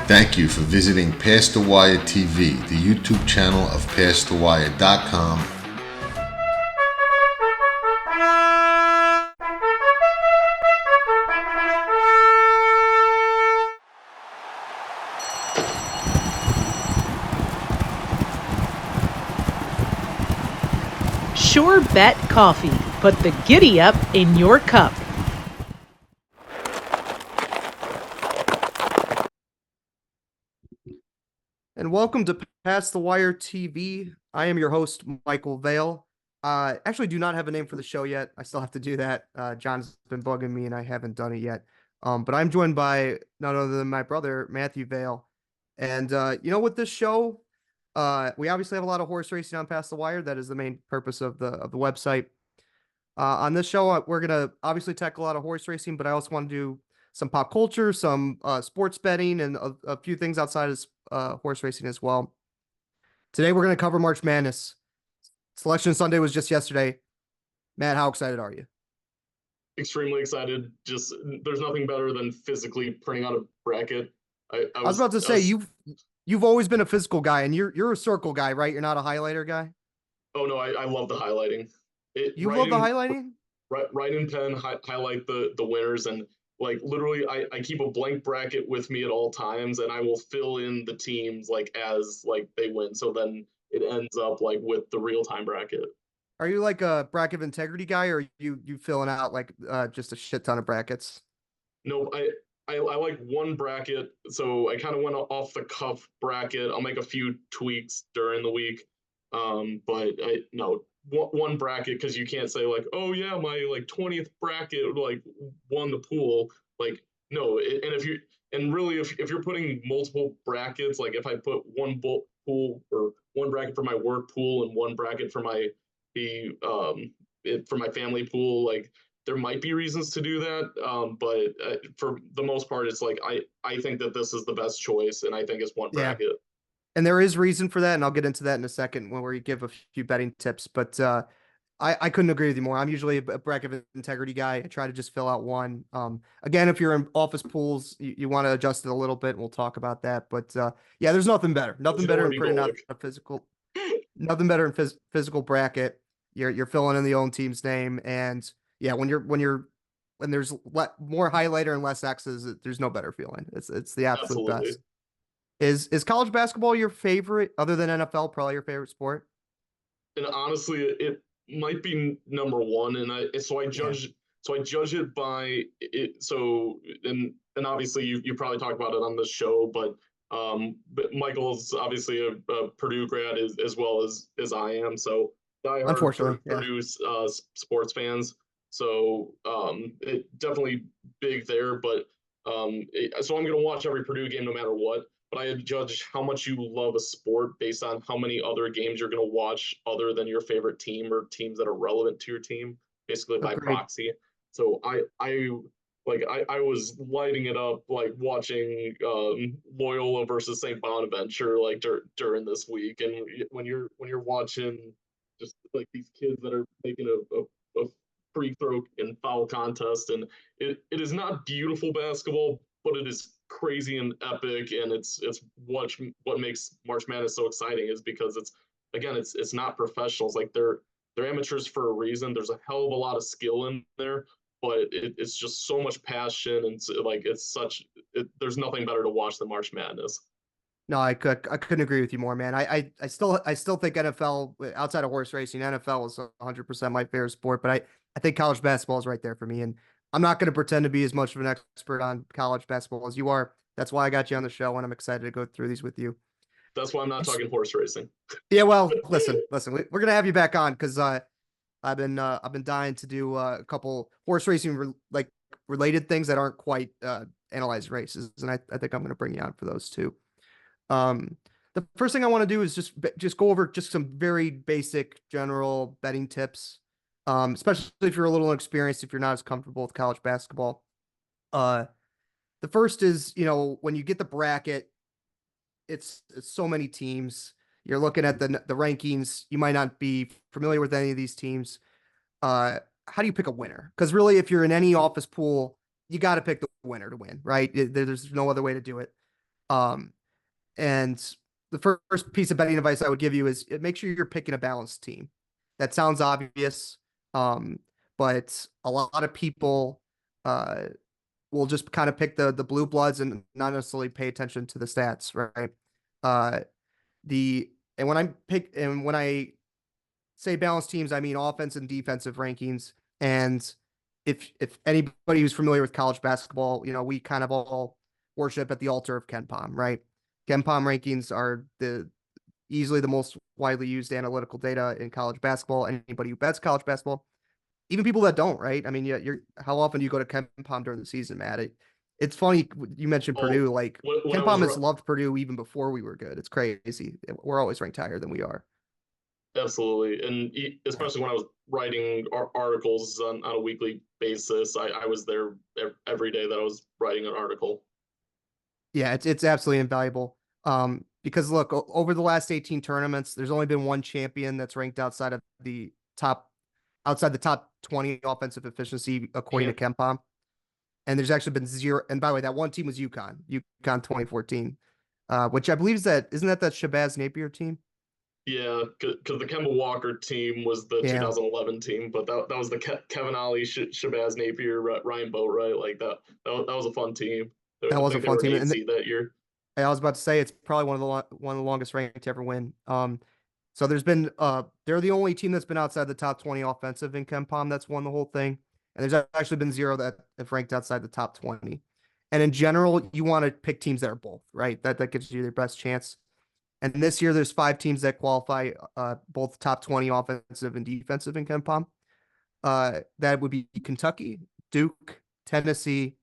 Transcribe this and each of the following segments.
Thank you for visiting Past the Wire TV, the YouTube channel of PastTheWire.com. Sure Bet Coffee. Put the giddy up in your cup. And welcome to Past the Wire TV. I am your host, Michael Vale. Actually, do not have a name for the show yet. I still have to do that. John's been bugging me, and I haven't done it yet. But I'm joined by none other than my brother, Matthew Vale. And with this show, we obviously have a lot of horse racing on Past the Wire. That is the main purpose of the website. On this show, we're gonna obviously tackle a lot of horse racing, but I also want to do some pop culture, some sports betting, and a few things outside of horse racing as well. Today, we're going to cover March Madness. Selection Sunday was just yesterday. Matt, how excited are you? Extremely excited. Just there's nothing better than physically printing out a bracket. I was about to say you've always been a physical guy, and you're a circle guy, right? You're not a highlighter guy. Oh no, I love the highlighting. You love the highlighting? Write in pen, highlight the winners, and like literally I keep a blank bracket with me at all times, and I will fill in the teams like as like they win. So then it ends up like with the real time bracket. Are you like a bracket of integrity guy, or you filling out like just a shit ton of brackets? No, I like one bracket, so I kind of went off the cuff bracket. I'll make a few tweaks during the week, but one bracket, because you can't say like, oh yeah, my like 20th bracket like won the pool. Like no, if you're putting multiple brackets, like if I put one pool or one bracket for my work pool and one bracket for my for my family pool, like there might be reasons to do that, but for the most part, it's like I think that this is the best choice, and I think it's one bracket. And there is reason for that, and I'll get into that in a second when we give a few betting tips. But I couldn't agree with you more. I'm usually a bracket of integrity guy. I try to just fill out one. Again, if you're in office pools, you want to adjust it a little bit, and we'll talk about that. But yeah, there's nothing better. Nothing better than printing out a physical. Nothing better than physical bracket. You're filling in the own team's name, and yeah, when there's more highlighter and less X's, there's no better feeling. It's the absolute best. Is college basketball your favorite other than NFL? Probably your favorite sport? And honestly, it might be number one. And I judge it by it. So and obviously you probably talk about it on the show, but Michael's obviously a Purdue grad as well as I am. So unfortunately, Purdue sports fans. So it definitely big there. But so I'm gonna watch every Purdue game no matter what. But I judge how much you love a sport based on how many other games you're going to watch other than your favorite team or teams that are relevant to your team, basically by proxy. So I was lighting it up like watching Loyola versus St. Bonaventure like during this week, and when you're watching just like these kids that are making a free throw and foul contest, and it is not beautiful basketball, but it is crazy and epic, and it's what makes March Madness so exciting is because it's not professionals, like they're amateurs for a reason. There's a hell of a lot of skill in there, but it's just so much passion, and there's nothing better to watch than March Madness. No, I couldn't agree with you more, man. I still think NFL outside of horse racing, NFL is 100% my favorite sport, but I think college basketball is right there for me. And I'm not going to pretend to be as much of an expert on college basketball as you are. That's why I got you on the show, and I'm excited to go through these with you. That's why I'm not talking horse racing. Yeah, well, listen, we're gonna have you back on because I've been dying to do a couple horse racing related things that aren't quite analyzed races, and I think I'm gonna bring you on for those too. The first thing I want to do is just go over just some very basic general betting tips. Especially if you're a little inexperienced, if you're not as comfortable with college basketball. The first is, when you get the bracket, it's so many teams. You're looking at the rankings. You might not be familiar with any of these teams. How do you pick a winner? Because really, if you're in any office pool, you got to pick the winner to win, right? There's no other way to do it. And the first piece of betting advice I would give you is make sure you're picking a balanced team. That sounds obvious, um, but a lot of people uh, will just kind of pick the blue bloods and not necessarily pay attention to the stats, right? Uh, the and when I say balanced teams, I mean offense and defensive rankings. And if anybody who's familiar with college basketball, we kind of all worship at the altar of KenPom, right? KenPom rankings are the easily the most widely used analytical data in college basketball. Anybody who bets college basketball, even people that don't, right? I mean, you're how often do you go to KenPom during the season, Matt? It's funny you mentioned Oh, Purdue. Like when I was KenPom has loved Purdue even before we were good. It's crazy. We're always ranked higher than we are. absolutely, and especially when I was writing articles on a weekly basis, I was there every day that I was writing an article. Yeah, it's absolutely invaluable. Because look, over the last 18 tournaments, there's only been one champion that's ranked outside the top 20 offensive efficiency according to Mhm. KenPom. And there's actually been zero. And by the way, that one team was UConn 2014, which I believe isn't that Shabazz Napier team? Yeah, because the Kemba Walker team was the Yeah, 2011 team, but that was the Kevin Ollie, Shabazz Napier, Ryan Boatright, like that was a fun team. that I was a think they fun were an team. eight And seed that year. I was about to say it's probably one of the longest ranked to ever win. So they're the only team that's been outside the top 20 offensive in KenPom that's won the whole thing. And there's actually been zero that have ranked outside the top 20. And in general, you want to pick teams that are both, right? That gives you their best chance. And this year, there's 5 teams that qualify, both top 20 offensive and defensive in KenPom. That would be Kentucky, Duke, Tennessee,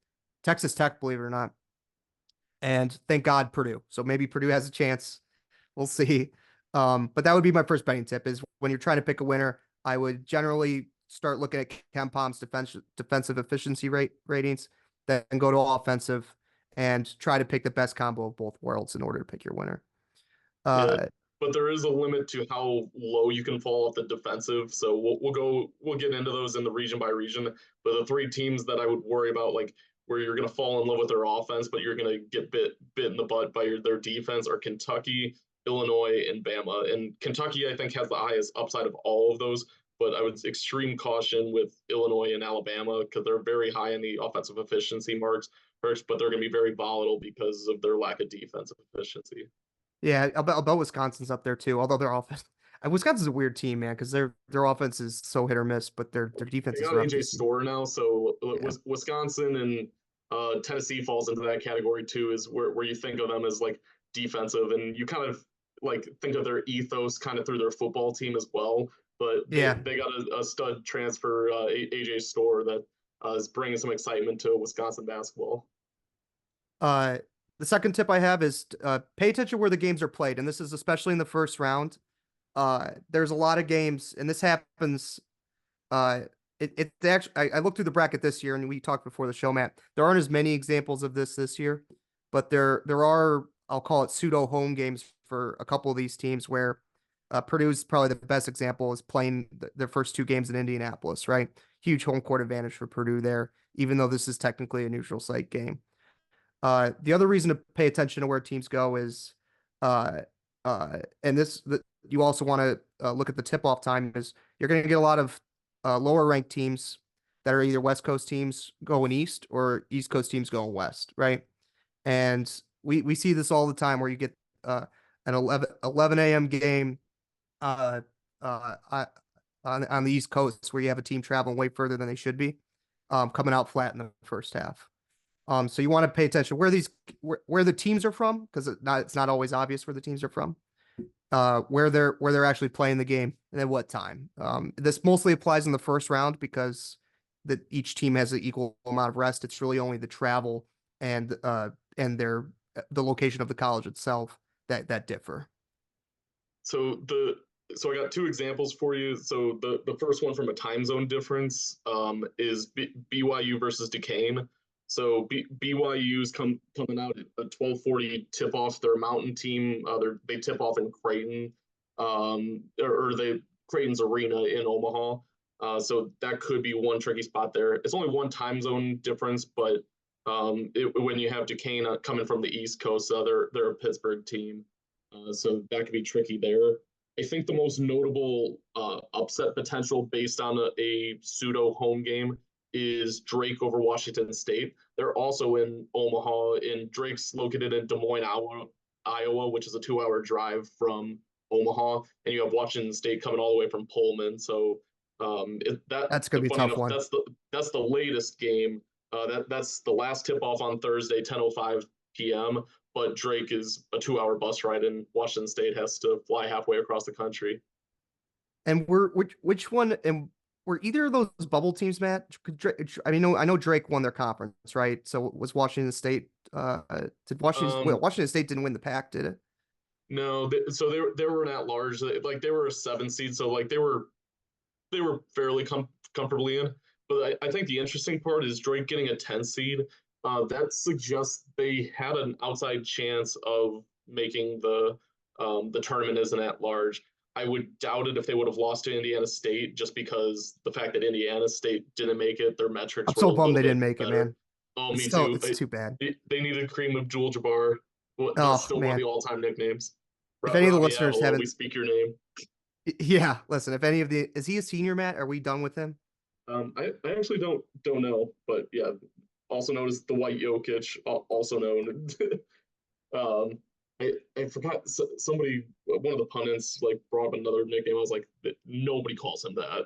Texas Tech, believe it or not, and thank God Purdue. So maybe Purdue has a chance. We'll see. But that would be my first betting tip: is when you're trying to pick a winner, I would generally start looking at KenPom's defensive efficiency ratings, then go to offensive and try to pick the best combo of both worlds in order to pick your winner. Yeah, Uh, but there is a limit to how low you can fall off the defensive. So we'll get into those in the region by region. But the three teams that I would worry about, like where you're going to fall in love with their offense, but you're going to get bit in the butt by their defense, are Kentucky, Illinois, and Bama. And Kentucky, I think, has the highest upside of all of those. But I would extreme caution with Illinois and Alabama because they're very high in the offensive efficiency marks, but they're going to be very volatile because of their lack of defensive efficiency. yeah, I'll bet Wisconsin's up there too. Although their offense, Wisconsin's a weird team, man, because their offense is so hit or miss, but their defense They is got AJ ruckus. Store now, so Yeah. Wisconsin and Tennessee falls into that category too. Is where you think of them as like defensive, and you kind of like think of their ethos kind of through their football team as well. But Yeah. they got a stud transfer, AJ Store, that is bringing some excitement to Wisconsin basketball. Uh, the second tip I have is pay attention where the games are played, and this is especially in the first round. There's a lot of games, and this happens. Uh, it actually I looked through the bracket this year, and we talked before the show, Matt. There aren't as many examples of this year, but there are, I'll call it pseudo home games for a couple of these teams where Purdue's probably the best example is playing their first 2 games in Indianapolis, right? Huge home court advantage for Purdue there, even though this is technically a neutral site game. The other reason to pay attention to where teams go is, uh, and you also want to look at the tip-off time is you're going to get a lot of lower ranked teams that are either West Coast teams going east or East Coast teams going west, right? And we see this all the time where you get an 11 a.m. game uh, uh, uh, on the East Coast where you have a team traveling way further than they should be, coming out flat in the first half. So you want to pay attention where the teams are from, because it's not always obvious where the teams are from. Where they're actually playing the game and at what time. This mostly applies in the first round because each team has an equal amount of rest. It's really only the travel and the location of the college itself that differ. So I got two examples for you. So the first one from a time zone difference is BYU versus Duquesne. So BYU's coming out at a 12:40 tip off. Their mountain team. They tip off in Creighton, or they Creighton's arena in Omaha. So that could be one tricky spot there. It's only one time zone difference, but When you have Duquesne coming from the East Coast, they're a Pittsburgh team, so that could be tricky there. I think the most notable upset potential based on a pseudo home game is Drake over Washington State. They're also in Omaha, and Drake's located in Des Moines, Iowa, which is a 2-hour drive from Omaha, and you have Washington State coming all the way from Pullman. So That's gonna be a funny tough enough, one. that's the latest game. That's the last tip off on Thursday, 10:05 p.m. But Drake is a 2-hour bus ride, and Washington State has to fly halfway across the country. And which one? And were either of those bubble teams, Matt? I mean, I know Drake won their conference, right? So was Washington State? Washington State didn't win the pack, did it? No, so they were an at large. Like they were a 7 seed, so like they were fairly comfortably in. But I think the interesting part is Drake getting a 10 seed. That suggests they had an outside chance of making the tournament as an at large. I would doubt it if they would have lost to Indiana State, just because the fact that Indiana State didn't make it, their metrics I'm were a so bummed little they bit didn't make it, better. man. Oh, me So too. it's too bad. They needed Kareem Abdul-Jabbar. That's Oh still one of man. the all-time nicknames. If any of the Robbie listeners Avila, we haven't, speak your name. yeah, listen, if any of the, is he a senior, Matt? Are we done with him? I actually don't know, but yeah, also known as the White Jokic, also known. um, I forgot somebody, one of the pundits, like brought up another nickname. I was like, nobody calls him that.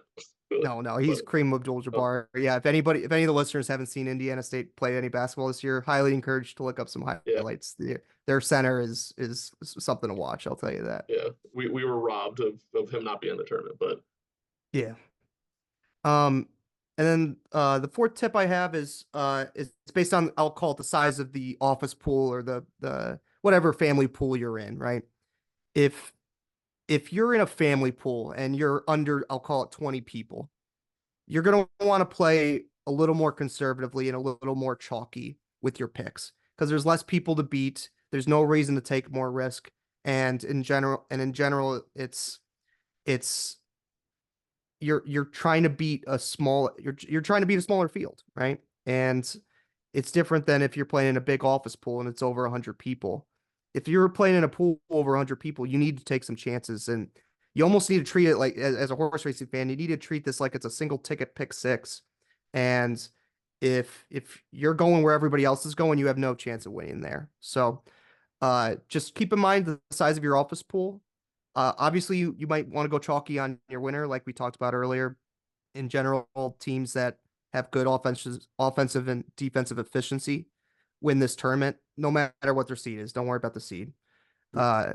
No, he's But Kareem uh, Abdul-Jabbar. Yeah, if any of the listeners haven't seen Indiana State play any basketball this year, highly encouraged to look up some yeah, highlights. Their center is something to watch. I'll tell you that. yeah, we were robbed of him not being in the tournament, but Yeah. Um, and then the fourth tip I have is based on, I'll call it the size of the office pool or the whatever family pool you're in, right? If if you're in a family pool and you're under, I'll call it 20 people, you're going to want to play a little more conservatively and a little more chalky with your picks because there's less people to beat. There's no reason to take more risk. And in general, it's you're trying to beat a small you're trying to beat a smaller field, right? And it's different than if you're playing in a big office pool and it's over 100 people. If you're playing in a pool over 100 people, you need to take some chances, and you almost need to treat it like, as a horse racing fan, you need to treat this like it's a single ticket pick six. And if you're going where everybody else is going, you have no chance of winning there. So just keep in mind the size of your office pool. Obviously, you might want to go chalky on your winner, like we talked about earlier. In general, teams that have good offensive and defensive efficiency win this tournament, no matter what their seed is. Don't worry about the seed. Uh,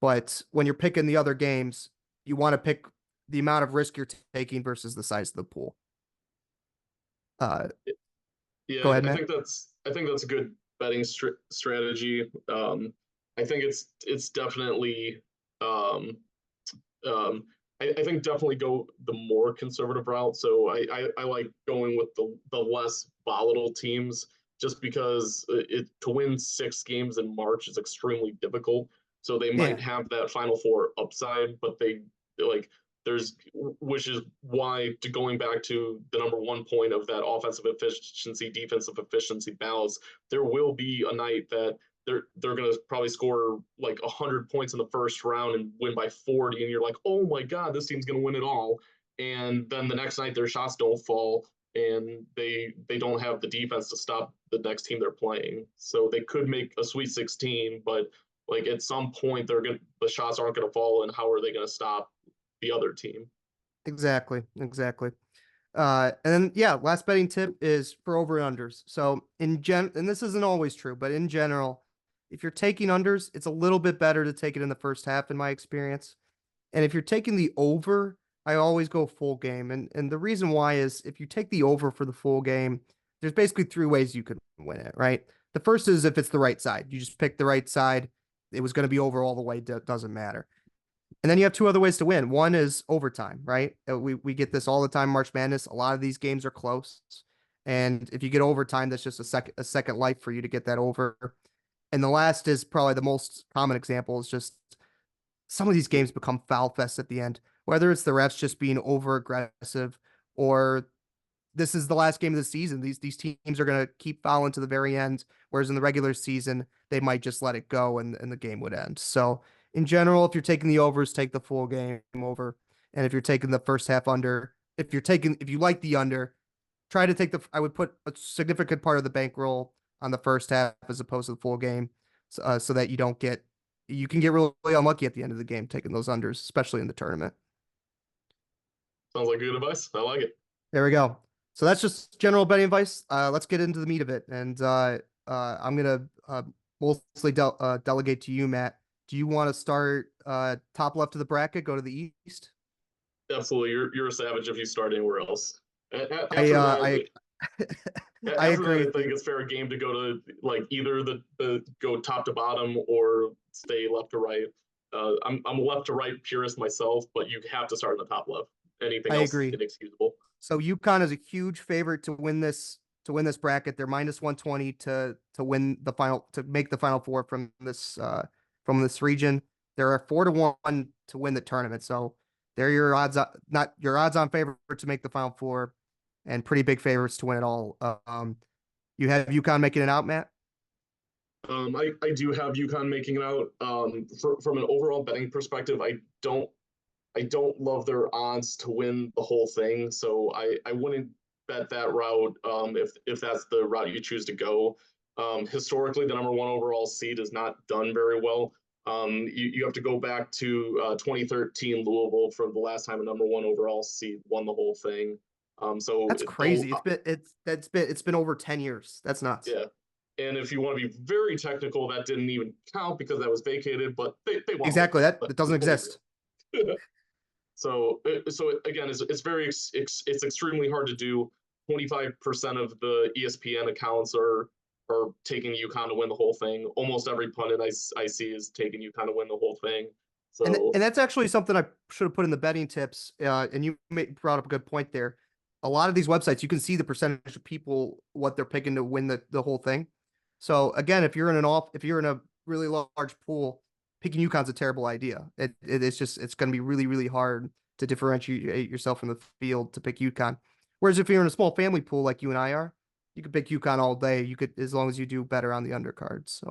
but when you're picking the other games, you want to pick the amount of risk you're taking versus the size of the pool. Uh, yeah, Go ahead, I Matt. think that's a good betting strategy. I think it's definitely um, um, I think definitely go the more conservative route. So I like going with the less volatile teams, just because to win 6 games in March is extremely difficult. So they might Yeah, have that Final Four upside, but they like there's which is why, to going back to the number one point of that offensive efficiency, defensive efficiency balance, there will be a night that they're going to probably score like 100 points in the first round and win by 40, and you're like, oh my god, this team's going to win it all. And then the next night their shots don't fall, and they don't have the defense to stop the next team they're playing. So they could make a Sweet 16, but like at some point the shots aren't going to fall, and how are they going to stop the other team? exactly. And then yeah, last betting tip is for over and unders. So and this isn't always true, but in general, if you're taking unders, it's a little bit better to take it in the first half, in my experience. And if you're taking the over, I always go full game. And the reason why is if you take the over for the full game, there's basically 3 ways you could win it, right? The first is if it's the right side. You just pick the right side. It was going to be over all the way. Doesn't matter. And then you have 2 other ways to win. One is overtime, right? We get this all the time, March Madness. A lot of these games are close. And if you get overtime, that's just a second life for you to get that over. And the last is probably the most common example, is just some of these games become foul fest at the end, whether it's the refs just being over aggressive or this is the last game of the season. These teams are going to keep fouling to the very end, whereas in the regular season they might just let it go and the game would end. So in general, if you're taking the overs, take the full game over, and if you're taking the first half under, if you like the under, try to take I would put a significant part of the bankroll on the first half as opposed to the full game, so that you can get really unlucky at the end of the game taking those unders, especially in the tournament. Sounds like good advice. I like it. There we go. So that's just general betting advice. Let's get into the meat of it, and I'm gonna mostly delegate to you, Matt. Do you want to start top left of the bracket, go to the east? Absolutely. You're a savage if you start anywhere else. After I agree. I think it's fair game to go to like either the go top to bottom or stay left to right. I'm a left to right purist myself, but you have to start in the top left. Anything else agree. inexcusable. So UConn is a huge favorite to win this bracket. They're minus 120 to win the final, to make the Final Four from this region. There are 4-1 to win the tournament. So they're your odds not your odds on favorite to make the Final Four, and pretty big favorites to win it all. You have UConn making it out, Matt? I do have UConn making it out. From an overall betting perspective, I don't love their odds to win the whole thing, so I wouldn't bet that route if that's the route you choose to go. Historically, the number one overall seed has not done very well. You have to go back to 2013 Louisville for the last time a number one overall seed won the whole thing. So that's crazy. It's been over 10 years. That's nuts. Yeah. And if you want to be very technical, that didn't even count because that was vacated, but they won. Exactly. That doesn't exist. So again, it's extremely hard to do. 25% of the ESPN accounts are taking UConn to win the whole thing. Almost every pundit I see is taking UConn to win the whole thing. So and that's actually something I should have put in the betting tips. And you brought up a good point there. A lot of these websites, you can see the percentage of people what they're picking to win the whole thing. So again, if you're in a really large pool, picking UConn's a terrible idea. It's going to be really, really hard to differentiate yourself from the field to pick UConn. Whereas if you're in a small family pool like you and I are, you could pick UConn all day. You could, as long as you do better on the undercards.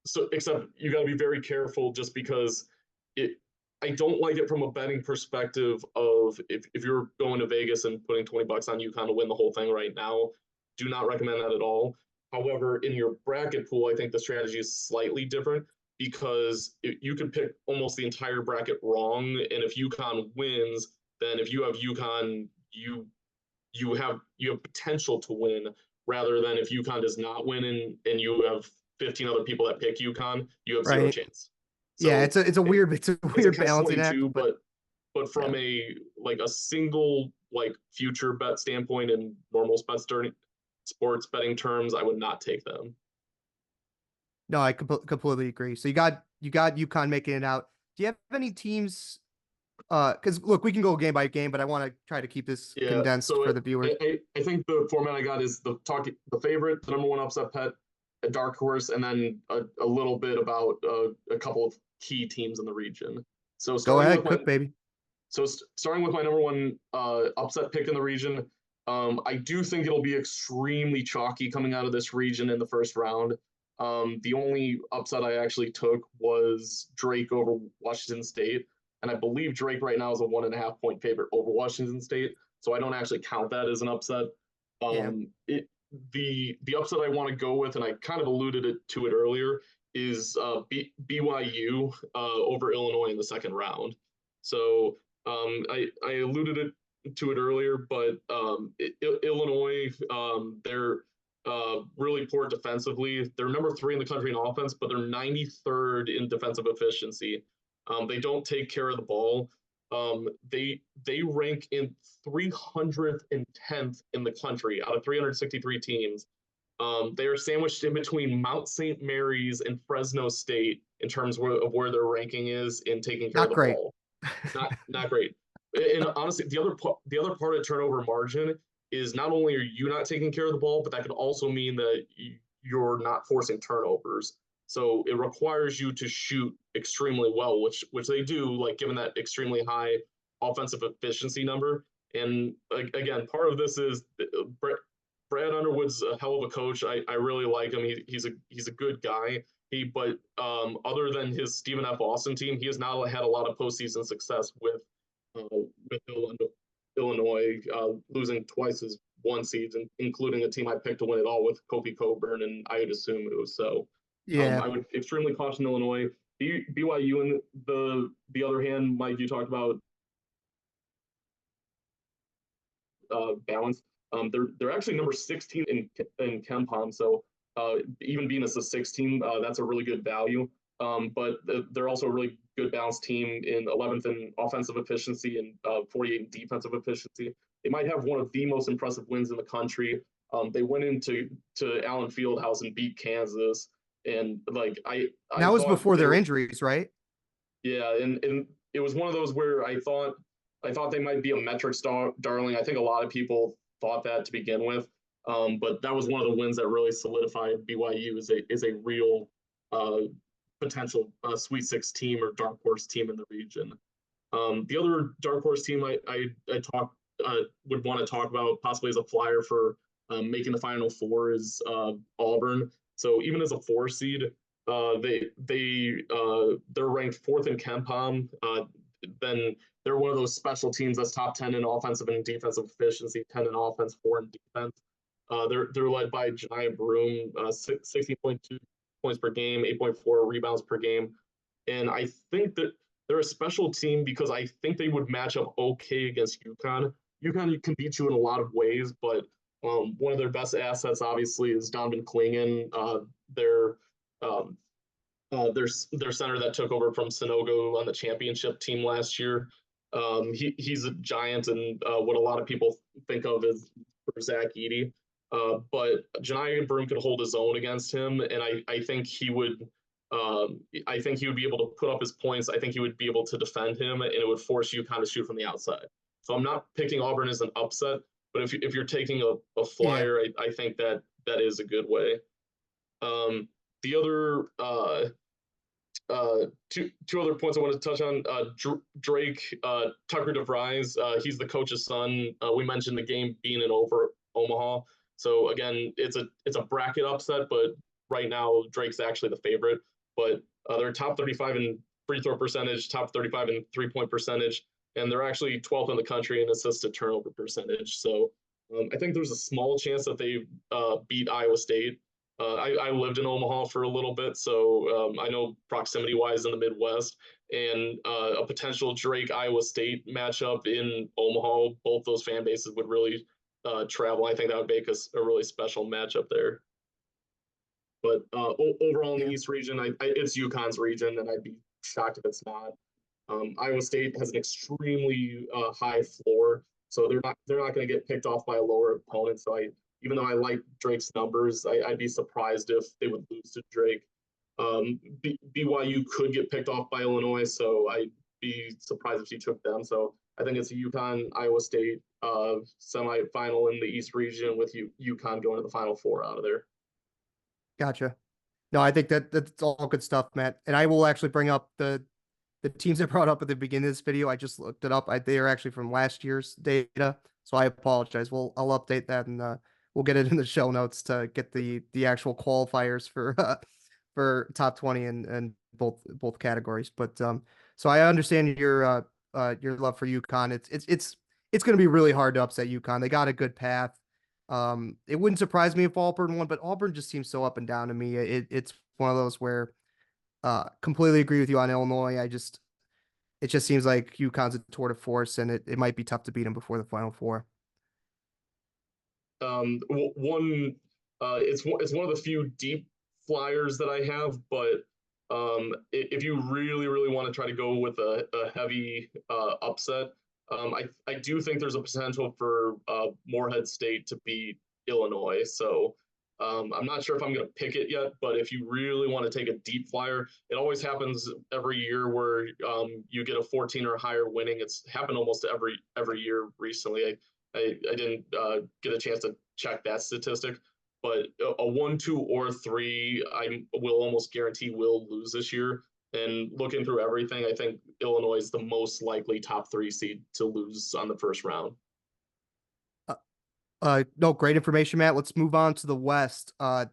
So except you got to be very careful just because I don't like it from a betting perspective of if you're going to Vegas and putting $20 on UConn to win the whole thing right now, do not recommend that at all. However, in your bracket pool, I think the strategy is slightly different because you could pick almost the entire bracket wrong. And if UConn wins, then if you have UConn, you have potential to win rather than if UConn does not win and you have 15 other people that pick UConn, you have zero chance. So yeah, it's a weird balancing act. But from a single future bet standpoint and normal sports betting terms, I would not take them. No, I completely agree. So you got UConn making it out. Do you have any teams? Because look, we can go game by game, but I want to try to keep this condensed for the viewers. I think the format I got is the favorite, the number one upset bet, a dark horse, and then a little bit about a couple of key teams in the region. So go ahead, cook, baby. So starting with my number one upset pick in the region, I do think it'll be extremely chalky coming out of this region in the first round. The only upset I actually took was Drake over Washington State. And I believe Drake right now is a 1.5 point favorite over Washington State. So I don't actually count that as an upset. The upset I want to go with, and I kind of alluded to it earlier, is BYU over Illinois in the second round. So I alluded to it earlier, but Illinois, they're really poor defensively. They're number 3 in the country in offense, but they're 93rd in defensive efficiency. They don't take care of the ball. They rank in 310th in the country out of 363 teams. They are sandwiched in between Mount St. Mary's and Fresno State in terms of where their ranking is in taking care of the ball. Not great. And honestly, the other part of turnover margin is not only are you not taking care of the ball, but that could also mean that you're not forcing turnovers. So it requires you to shoot extremely well, which they do, given that extremely high offensive efficiency number. And again, part of this is Brad Underwood's a hell of a coach. I really like him. He's a good guy. But other than his Stephen F. Austin team, he has not had a lot of postseason success with Illinois, losing twice as one seeds, including a team I picked to win it all with Kofi Coburn and Ayo Dosunmu. So Yeah. I would extremely caution Illinois. BYU, on the other hand, Mike, you talked about balance. They're actually number 16 in KenPom, so even being as a 16, that's a really good value. But they're also a really good balanced team in 11th in offensive efficiency and 48 in defensive efficiency. They might have one of the most impressive wins in the country. They went into Allen Fieldhouse and beat Kansas, and like that was before their injuries, right? Yeah, and it was one of those where I thought they might be a metric darling. I think a lot of people thought that to begin with, but that was one of the wins that really solidified BYU as a real potential Sweet 16 or dark horse team in the region. The other dark horse team I would want to talk about possibly as a flyer for making the Final Four is Auburn. So even as a 4 seed, they're ranked 4th in KenPom. Then they're one of those special teams that's top 10 in offensive and defensive efficiency, 10 in offense, 4 in defense. They're led by Janiah Broome, 16.2 points per game, 8.4 rebounds per game. And I think that they're a special team because I think they would match up okay against UConn. UConn can beat you in a lot of ways, but one of their best assets, obviously, is Donovan Clingan, their center that took over from Sanogo on the championship team last year. He's a giant and what a lot of people think of as Zach Edey. But Janiah Broome could hold his own against him, and I think he would. I think he would be able to put up his points. I think he would be able to defend him, and it would force you kind of shoot from the outside. So I'm not picking Auburn as an upset, but if you're taking a flyer, yeah. I think that is a good way. The other two other points I wanted to touch on. Drake Tucker DeVries, he's the coach's son. We mentioned the game being in Omaha. So again, it's a bracket upset, but right now Drake's actually the favorite. But they're top 35 in free throw percentage, top 35 in 3-point percentage, and they're actually 12th in the country in assist to turnover percentage. So I think there's a small chance that they beat Iowa State. I lived in Omaha for a little bit, so I know proximity-wise in the Midwest, and a potential Drake-Iowa State matchup in Omaha, both those fan bases would really travel. I think that would make us a really special matchup there. But overall in the East region, it's UConn's region, and I'd be shocked if it's not. Iowa State has an extremely high floor, so they're not going to get picked off by a lower opponent. So even though I like Drake's numbers, I'd be surprised if they would lose to Drake. BYU could get picked off by Illinois, so I'd be surprised if she took them. So I think it's a UConn-Iowa State semifinal in the East region with UConn going to the Final Four out of there. Gotcha. No, I think that's all good stuff, Matt. And I will actually bring up the teams I brought up at the beginning of this video. I just looked it up. They are actually from last year's data, so I apologize. I'll update that and we'll get it in the show notes to get the actual qualifiers for top 20 and both categories. But so I understand your love for UConn. It's going to be really hard to upset UConn. They got a good path. It wouldn't surprise me if Auburn won, but Auburn just seems so up and down to me. It's one of those where completely agree with you on Illinois. It just seems like UConn's a tour de force, and it might be tough to beat them before the Final Four. It's one of the few deep flyers that I have, but if you really want to try to go with a heavy upset, I do think there's a potential for Morehead State to beat Illinois. So I'm not sure if I'm going to pick it yet, but if you really want to take a deep flyer, it always happens every year where you get a 14 or higher winning. It's happened almost every year recently. I didn't get a chance to check that statistic, but a 1, 2, or 3, I will almost guarantee will lose this year. And looking through everything, I think Illinois is the most likely top 3 seed to lose on the first round. No, great information, Matt. Let's move on to the West. I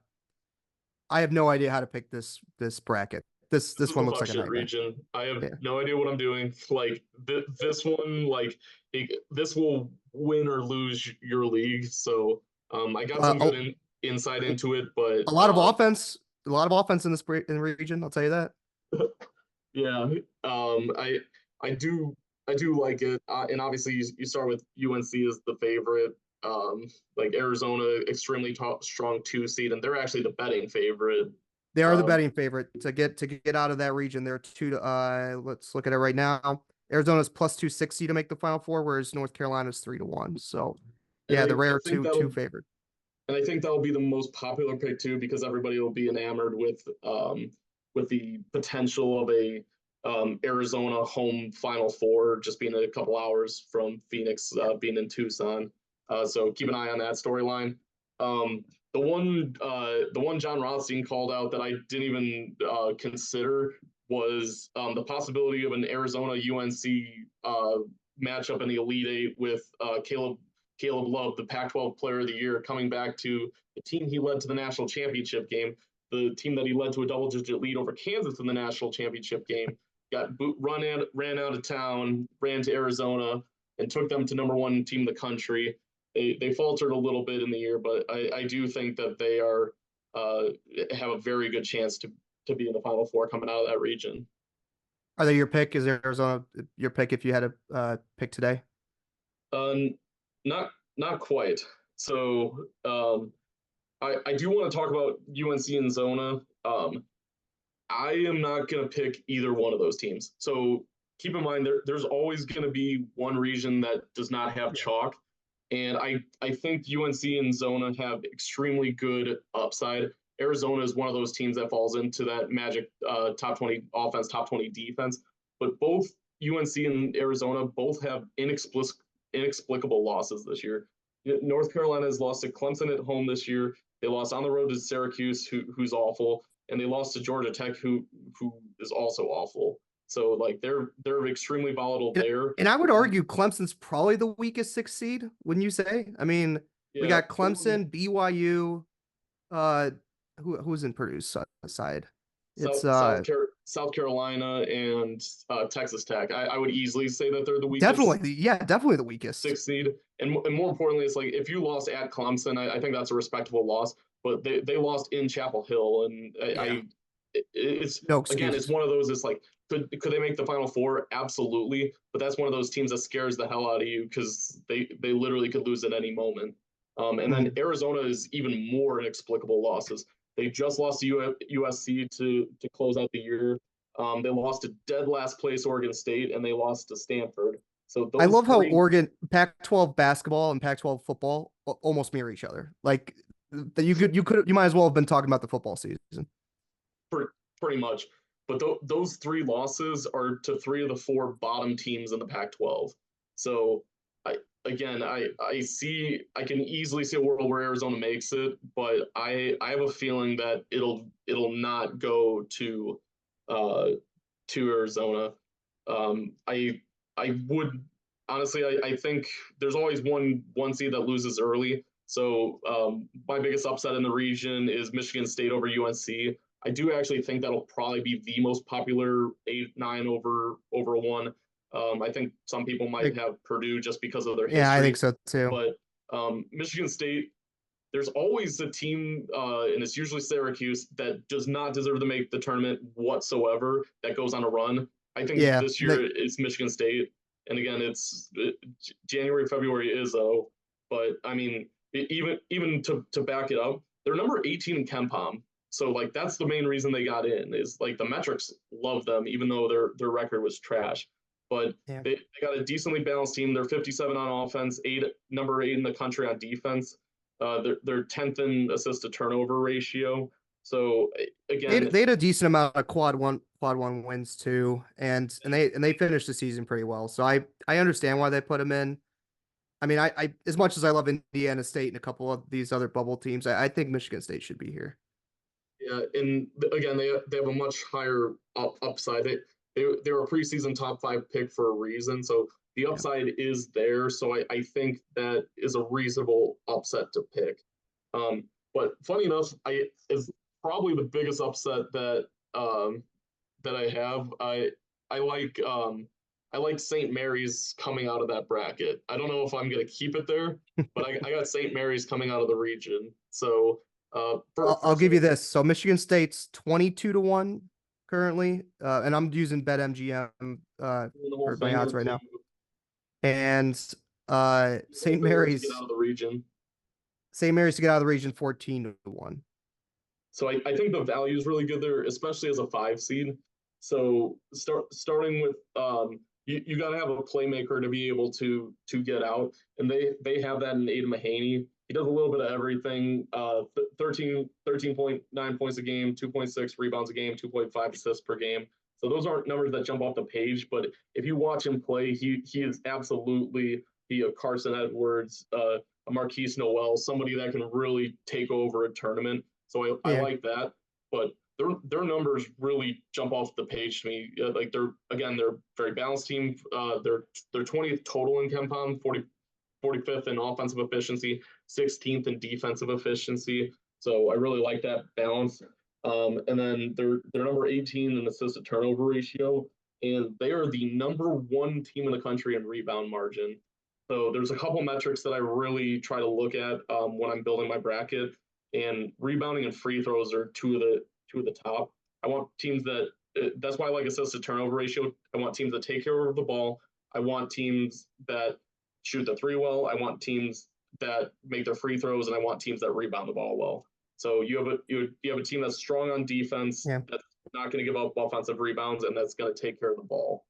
have no idea how to pick this bracket. This This is a one looks fuck like a shit nightmare. region. I have Yeah. no idea what I'm doing. Like this one, this will win or lose your league. So I got some A, good insight into it, but a lot of offense, a lot of offense in in the region. I'll tell you that. yeah, I do like it, and obviously you start with UNC as the favorite. Like Arizona, extremely strong 2 seed, and they're actually the betting favorite. They are the Um, betting favorite to get out of that region. They're two to let's look at it right now. Arizona's plus 260 to make the Final Four, whereas North Carolina's 3-1. So and yeah, the I rare think two that'll favored. and I think that'll be the most popular pick too, because everybody will be enamored with the potential of a Arizona home Final Four just being a couple hours from Phoenix, being in Tucson. So keep an eye on that storyline. The one John Rothstein called out that I didn't even consider was the possibility of an Arizona UNC matchup in the Elite Eight with Caleb Love, the Pac-12 Player of the Year, coming back to the team he led to the national championship game, the team that he led to a double-digit lead over Kansas in the national championship game. Ran out of town, ran to Arizona, and took them to #1 team in the country. They faltered a little bit in the year, but I do think that they are have a very good chance to be in the Final Four coming out of that region. Are they your pick? Is Arizona your pick if you had a pick today? Um, not quite. So I do want to talk about UNC and Zona. I am not going to pick either one of those teams. So keep in mind there's always going to be one region that does not have chalk, and I think UNC and Zona have extremely good upside. Arizona is one of those teams that falls into that magic top 20 offense, top 20 defense. But both UNC and Arizona both have inexplicable losses this year. North Carolina has lost to Clemson at home this year. They lost on the road to Syracuse, who's awful, and they lost to Georgia Tech, who is also awful. So like they're extremely volatile there. And I would argue Clemson's probably the weakest 6 seed, wouldn't you say? I mean, we Yeah, got Clemson, BYU, uh, who's in Purdue's side? It's South Carolina and Texas Tech. I would easily say that they're the weakest definitely the weakest. 6 seed, and more importantly, it's like if you lost at Clemson, I think that's a respectable loss. But they lost in Chapel Hill, and it's no again, excuses. it's one of those. It's like could they make the Final Four? Absolutely, but that's one of those teams that scares the hell out of you because they literally could lose at any moment. And then Arizona is even more inexplicable losses. They just lost to USC to close out the year. They lost to dead last place Oregon State, and they lost to Stanford. So I love how three, Oregon Pac-12 basketball and Pac-12 football almost mirror each other. Like you might as well have been talking about the football season. pretty much. But those 3 losses are to 3 of the 4 bottom teams in the Pac-12. So I can easily see a world where Arizona makes it, but I have a feeling that it'll not go to Arizona. I would honestly I think there's always one seed that loses early. So my biggest upset in the region is Michigan State over UNC. I do actually think that'll probably be the most popular 8-9 over a 1. I think some people might have Purdue just because of their history. Yeah, I think so too. But Michigan State, there's always a team, and it's usually Syracuse, that does not deserve to make the tournament whatsoever, that goes on a run. I think this year it's Michigan State. And again, it's January, February is though. But I mean, even to back it up, they're number 18 in KenPom. So like that's the main reason they got in, is like the metrics love them, even though their record was trash. But they got a decently balanced team. They're 57 on offense, number 8 in the country on defense. They're 10th in assist to turnover ratio. So again, they had a decent amount of quad one wins too, and they finished the season pretty well. So I understand why they put them in. I mean, I as much as I love Indiana State and a couple of these other bubble teams, I think Michigan State should be here. Yeah, and again, they have a much higher upside. They were a preseason top 5 pick for a reason. So the upside is there. So I think that is a reasonable upset to pick. But funny enough, I is probably the biggest upset that I have. I like St. Mary's coming out of that bracket. I don't know if I'm gonna keep it there, but I got St. Mary's coming out of the region. So I'll give you this. So Michigan State's 22-1 currently, and I'm using BetMGM for my odds right now. And St. Mary's to get out of the region. St. Mary's to get out of the region 14-1. So I think the value is really good there, especially as a 5 seed. So starting with you got to have a playmaker to be able to get out, and they have that in Aiden Mahaney. He does a little bit of everything. 13.9 points a game, 2.6 rebounds a game, 2.5 assists per game. So those aren't numbers that jump off the page, but if you watch him play, he is absolutely a Carson Edwards, a Marquise Noel, somebody that can really take over a tournament. So I like that, but their numbers really jump off the page to me. Like they're a very balanced team. They're 20th total in KenPom, 45th in offensive efficiency, 16th in defensive efficiency. So I really like that balance. And then they're number 18 in assist to turnover ratio, and they are the number 1 team in the country in rebound margin. So there's a couple metrics that I really try to look at when I'm building my bracket, and rebounding and free throws are two of the top. I want teams that's why I like assist to turnover ratio. I want teams that take care of the ball. I want teams that shoot the 3 well. I want teams that make their free throws, and I want teams that rebound the ball well. So you have a team that's strong on defense, that's not going to give up offensive rebounds, and that's going to take care of the ball.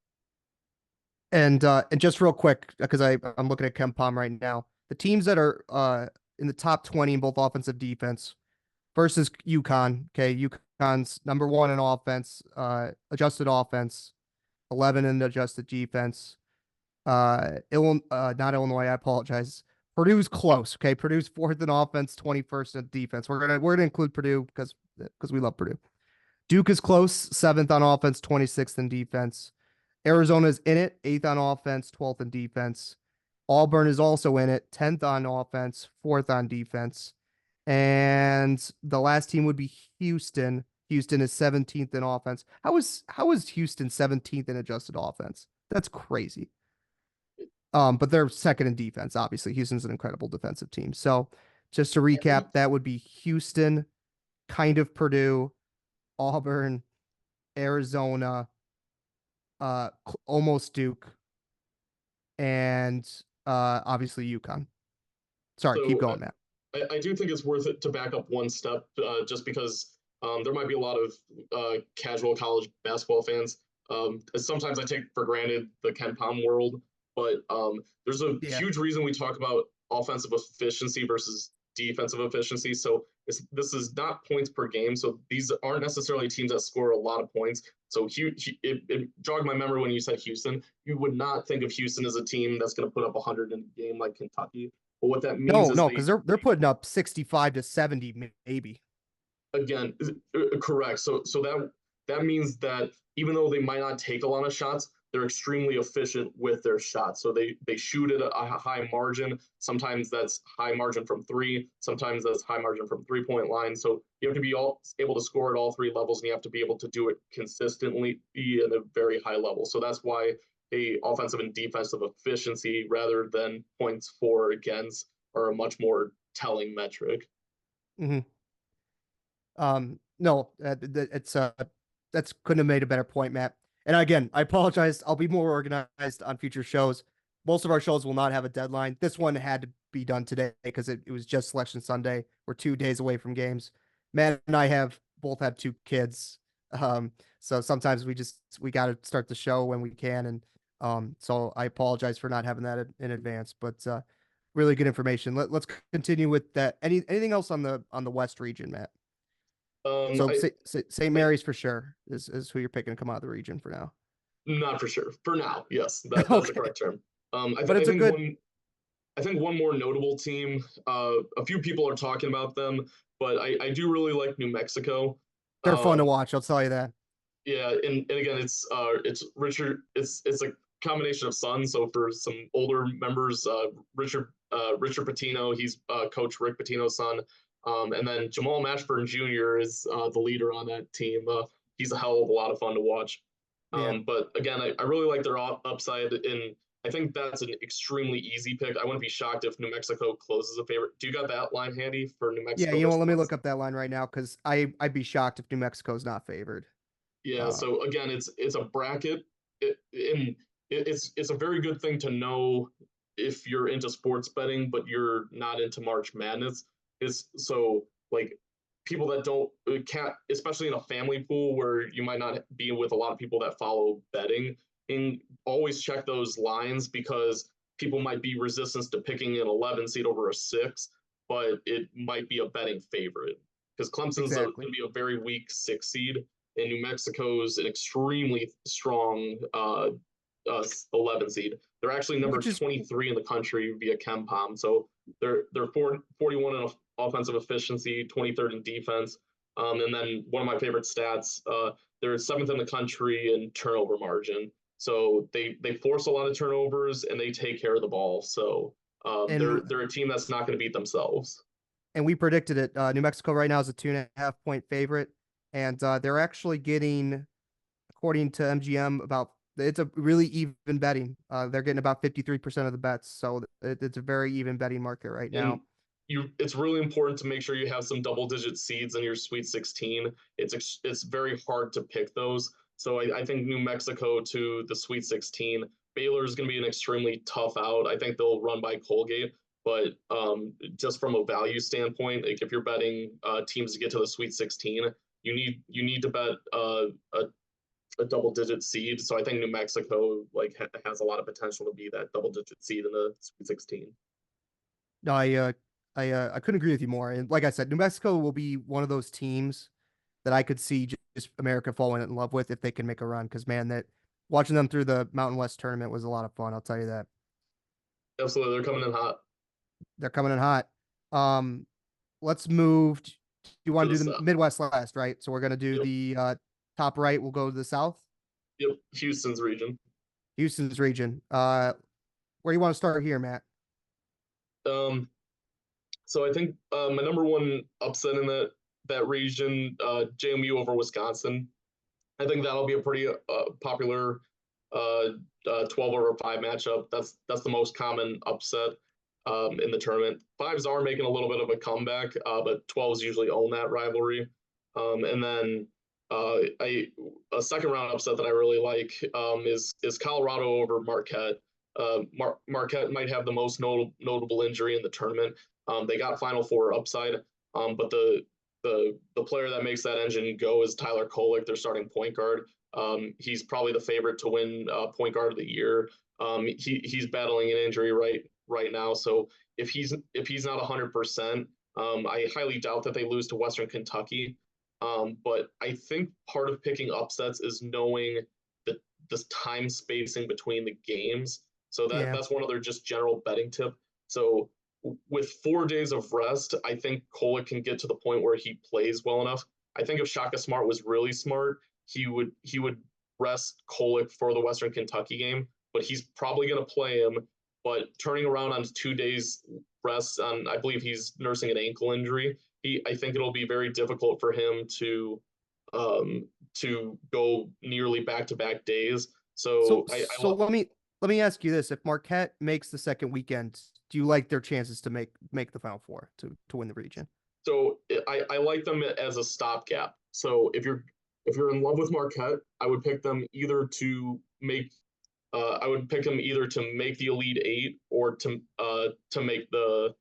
And just real quick, because I'm looking at KenPom right now, the teams that are in the top 20 in both offensive defense versus UConn. Okay, UConn's number 1 in offense, adjusted offense, 11 in adjusted defense. Not Illinois. I apologize. Purdue's close. Okay, Purdue's 4th in offense, 21st in defense. We're gonna include Purdue because we love Purdue. Duke is close, 7th on offense, 26th in defense. Arizona's in it, 8th on offense, 12th in defense. Auburn is also in it, 10th on offense, 4th on defense. And the last team would be Houston. Houston is 17th in offense. How is Houston 17th in adjusted offense? That's crazy. But they're 2nd in defense, obviously. Houston's an incredible defensive team. So just to recap, that would be Houston, kind of Purdue, Auburn, Arizona, almost Duke, and obviously UConn. Sorry, keep going, Matt. I do think it's worth it to back up one step, just because there might be a lot of casual college basketball fans. Sometimes I take for granted the KenPom world, but there's a huge reason we talk about offensive efficiency versus defensive efficiency. So this is not points per game. So these aren't necessarily teams that score a lot of points. So it jogged my memory when you said Houston. You would not think of Houston as a team that's going to put up 100 in a game like Kentucky. But what that means is because they're putting up 65 to 70 maybe. Again, correct. So that means that even though they might not take a lot of shots, they're extremely efficient with their shots. So they shoot at a high margin. Sometimes that's high margin from 3. Sometimes that's high margin from 3-point line. So you have to be able to score at all 3 levels, and you have to be able to do it consistently at a very high level. So that's why offensive and defensive efficiency rather than points for or against are a much more telling metric. Mm-hmm. No, it's that's couldn't have made a better point, Matt. And again, I apologize. I'll be more organized on future shows. Most of our shows will not have a deadline. This one had to be done today because it was just Selection Sunday. We're 2 days away from games. Matt and I both have 2 kids. So sometimes we got to start the show when we can. And so I apologize for not having that in advance, but really good information. Let's continue with that. Anything else on the West region, Matt? So St. Mary's for sure is who you're picking to come out of the region for now. Not for sure. For now, yes, that's the correct term. I think one more notable team. A few people are talking about them, but I do really like New Mexico. They're fun to watch. I'll tell you that. Yeah, and again, it's Richard. It's a combination of sons. So for some older members, Richard Pitino, he's Coach Rick Pitino's son. And then Jamal Mashburn Jr. is the leader on that team. He's a hell of a lot of fun to watch. Yeah. But again, I really like their upside, and I think that's an extremely easy pick. I wouldn't be shocked if New Mexico closes a favorite. Do you got that line handy for New Mexico? Yeah, you know what? Let me look up that line right now because I'd be shocked if New Mexico's not favored. Yeah. So again, it's a bracket, it's a very good thing to know if you're into sports betting, but you're not into March Madness. Is so like people that can't, especially in a family pool where you might not be with a lot of people that follow betting, and always check those lines because people might be resistant to picking an 11 seed over a 6, but it might be a betting favorite because Clemson's going to be a very weak 6 seed, and New Mexico's an extremely strong 11 seed. They're actually number 23 in the country via KenPom, so they're 41 in offensive efficiency, 23rd in defense, and then one of my favorite stats, they're 7th in the country in turnover margin. So they force a lot of turnovers and they take care of the ball. So they're a team that's not going to beat themselves. And we predicted it. New Mexico right now is a 2.5-point favorite, and they're actually getting, according to MGM, it's a really even betting. They're getting about 53% of the bets, so it's a very even betting market right now. It's really important to make sure you have some double-digit seeds in your Sweet 16. It's very hard to pick those. So I think New Mexico to the Sweet 16. Baylor is going to be an extremely tough out. I think they'll run by Colgate, but just from a value standpoint, like if you're betting teams to get to the Sweet 16, you need to bet a double-digit seed. So I think New Mexico has a lot of potential to be that double-digit seed in the Sweet 16. No, I couldn't agree with you more. And like I said, New Mexico will be one of those teams that I could see just America falling in love with if they can make a run. Because man, that watching them through the Mountain West tournament was a lot of fun. I'll tell you that. Absolutely, they're coming in hot. They're coming in hot. Let's move. You want to do the Midwest last, right? So we're gonna do the top right. We'll go to the South. Yep, Houston's region. Where do you want to start here, Matt? So I think my number one upset in that region, JMU over Wisconsin. I think that'll be a pretty popular 12/5 matchup. That's the most common upset in the tournament. 5s are making a little bit of a comeback, but 12s usually own that rivalry. And then a second round upset that I really like is Colorado over Marquette. Marquette might have the most notable injury in the tournament. They got Final Four upside, but the player that makes that engine go is Tyler Kolek, their starting point guard. He's probably the favorite to win point guard of the year. He's battling an injury right now, so if he's not 100%, I highly doubt that they lose to Western Kentucky. But I think part of picking upsets is knowing this time spacing between the games. So that's one other just general betting tip. So with 4 days of rest, I think Kolek can get to the point where he plays well enough. I think if Shaka Smart was really smart, he would rest Kolek for the Western Kentucky game, but he's probably going to play him. But turning around on 2 days rest, I believe he's nursing an ankle injury. I think it'll be very difficult for him to go nearly back-to-back days. So let me ask you this: if Marquette makes the second weekend, do you like their chances to make the Final Four to win the region? So I like them as a stopgap. So if you're in love with Marquette, I would pick them either to make the Elite Eight or to make the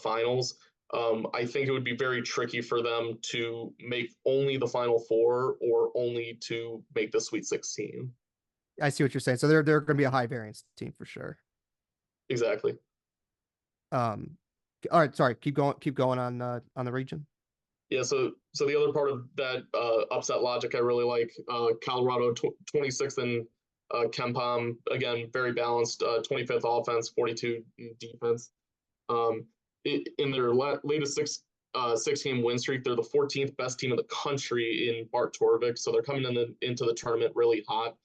finals. I think it would be very tricky for them to make only the Final Four or only to make the Sweet 16. I see what you're saying. So they're going to be a high variance team for sure. Exactly. All right. Sorry. Keep going on the region. Yeah. So the other part of that upset logic I really like, Colorado 26th in KenPom, again very balanced, 25th offense, 42 defense. In their latest six-game win streak, they're the 14th best team in the country in Bart Torvik, so they're coming into the tournament really hot.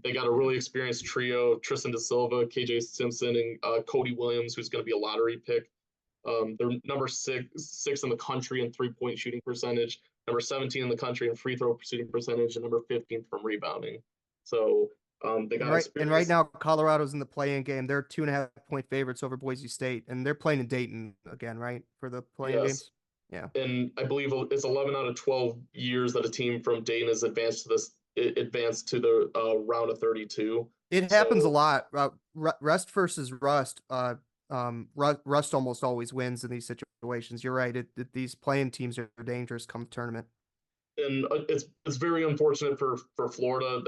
They got a really experienced trio: Tristan Da Silva, KJ Simpson, and Cody Williams, who's going to be a lottery pick. They're number six in the country in 3-point shooting percentage, number 17 in the country in free throw shooting percentage, and number 15 from rebounding. So they got And right experience. now, Colorado's in the play-in game. They're 2.5-point favorites over Boise State, and they're playing in Dayton again, right, for the play-in Yes. games. Yeah, And I believe it's 11 out of 12 years that a team from Dayton has advanced to the round of 32. it happens a lot. Rust versus Rust. Rust almost always wins in these situations. You're right. These playing teams are dangerous come tournament. And it's very unfortunate for Florida.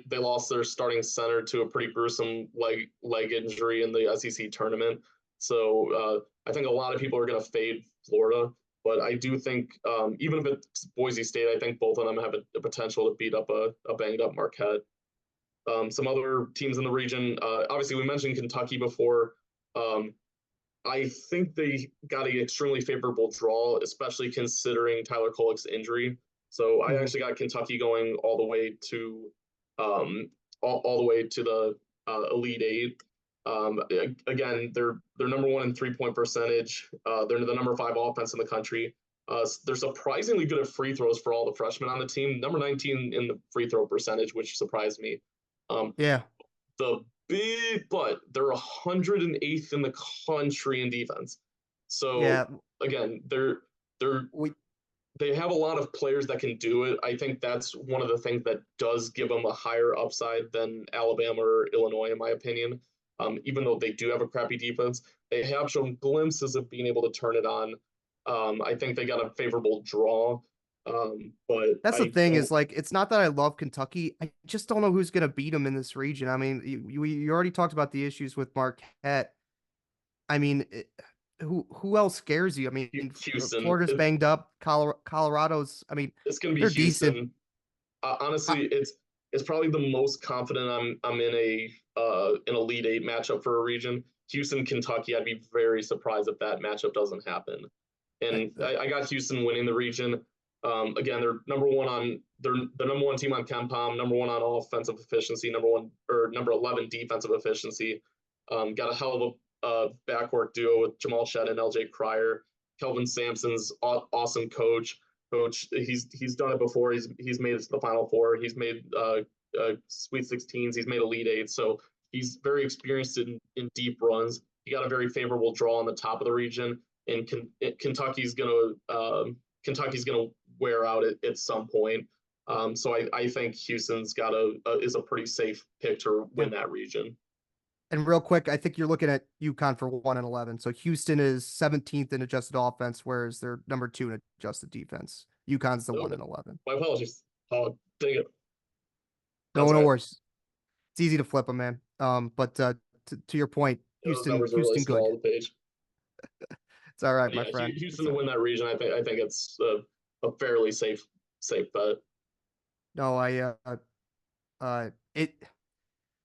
They lost their starting center to a pretty gruesome leg injury in the SEC tournament. So I think a lot of people are going to fade Florida, but I do think even if it's Boise State, I think both of them have a potential to beat up a banged up Marquette. Some other teams in the region, obviously we mentioned Kentucky before. I think they got an extremely favorable draw, especially considering Tyler Kolek's injury. So I actually got Kentucky going all the way to all the way to the Elite Eight. Again, they're number one in 3-point percentage. They're the number 5 offense in the country. They're surprisingly good at free throws for all the freshmen on the team. Number 19 in the free throw percentage, which surprised me. Yeah. The big but they're 108th in the country in defense. So Yeah. again, they have a lot of players that can do it. I think that's one of the things that does give them a higher upside than Alabama or Illinois, in my opinion. Even though they do have a crappy defense, they have shown glimpses of being able to turn it on. I think they got a favorable draw. But that's the thing is like, it's not that I love Kentucky. I just don't know who's going to beat them in this region. I mean, you already talked about the issues with Marquette. I mean, who else scares you? I mean, Houston. Florida's banged up. Colorado's. I mean, it's going to be they're Houston. decent. Honestly, it's probably the most confident I'm in an Elite Eight matchup for a region. Houston, Kentucky. I'd be very surprised if that matchup doesn't happen. And I got Houston winning the region. Again, they're number one team on KenPom, number 1 on offensive efficiency, number 11 defensive efficiency. Got a hell of a backcourt duo with Jamal Shedd and LJ Cryer. Kelvin Sampson's awesome coach. He's done it before. He's made it to the Final Four. He's made Sweet 16s. He's made Elite Eight. So he's very experienced in deep runs. He got a very favorable draw on the top of the region, and Kentucky's gonna wear out at some point. So I think Houston's is a pretty safe pick to win that region. And real quick, I think you're looking at UConn for 1-11. So Houston is 17th in adjusted offense, whereas they're number 2 in adjusted defense. UConn's the 1-11. My apologies. Oh, dang it. No worries. It's easy to flip them, man. But to your point, Houston really good. It's all right, my friend. Houston to win that region, I think it's a fairly safe bet. No, I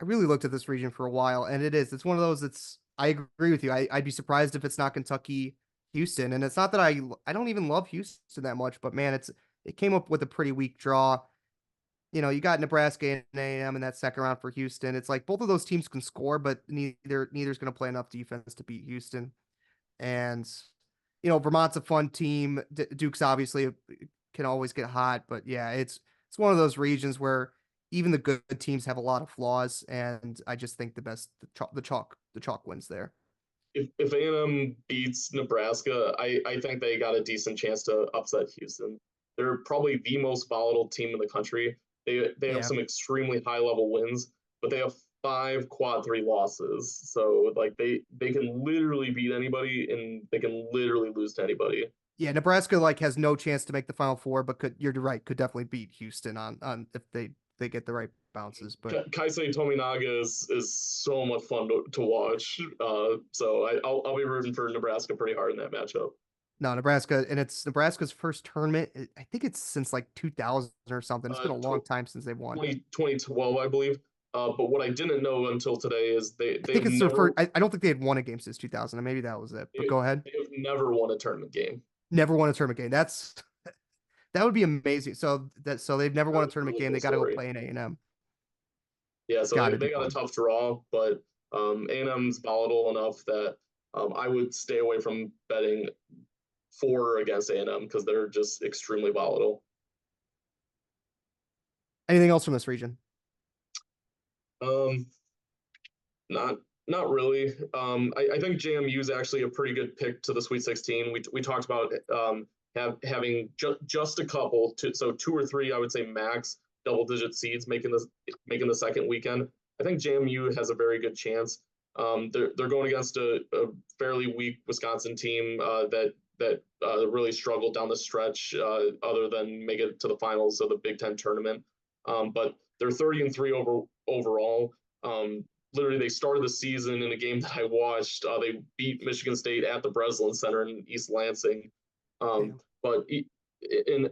really looked at this region for a while, and it's one of those I agree with you. I'd be surprised if it's not Kentucky, Houston. And it's not that I don't even love Houston that much, but man, it came up with a pretty weak draw. You know, you got Nebraska and A&M in that second round for Houston. It's like both of those teams can score, but neither's going to play enough defense to beat Houston. And, you know, Vermont's a fun team. Duke's obviously can always get hot, but yeah, it's one of those regions where even the good teams have a lot of flaws, and I just think the chalk wins there. If A&M beats Nebraska, I think they got a decent chance to upset Houston. They're probably the most volatile team in the country. They have some extremely high level wins, but they have 5 quad 3 losses. So like they can literally beat anybody, and they can literally lose to anybody. Yeah, Nebraska has no chance to make the Final Four, but you're right, could definitely beat Houston on if they get the right bounces. But Kaisei Tominaga is so much fun to watch. So I'll be rooting for Nebraska pretty hard in that matchup. No, Nebraska, and it's Nebraska's first tournament. I think it's since 2000 or something. It's been a long time since they've won. 2012, I believe. But what I didn't know until today is I think it's their first. I don't think they had won a game since 2000. Maybe that was it. But go ahead. They have never won a tournament game. Never won a tournament game. That would be amazing. So they've never won a tournament game. They got to go play in A&M. Yeah, so Got to they be got a fun. tough draw, but A&M's volatile enough that I would stay away from betting for or against A&M because they're just extremely volatile. Anything else from this region? Um, not not really. I think JMU is actually a pretty good pick to the Sweet 16. We talked about having just a couple, so two or three, I would say max double-digit seeds making the second weekend. I think JMU has a very good chance. They're going against a fairly weak Wisconsin team that really struggled down the stretch, other than make it to the finals of the Big Ten tournament. But they're 30-3 overall. Literally, they started the season in a game that I watched. They beat Michigan State at the Breslin Center in East Lansing. But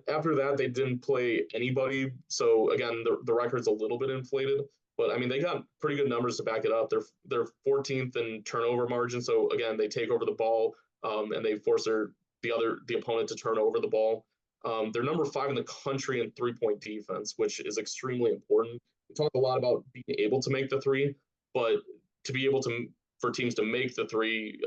after that, they didn't play anybody. So again, the record's a little bit inflated. But I mean, they got pretty good numbers to back it up. They're 14th in turnover margin. So again, they take over the ball, and they force the opponent to turn over the ball. They're number 5 in the country in 3-point defense, which is extremely important. We talk a lot about being able to make the three, but to be able to for teams to make the three,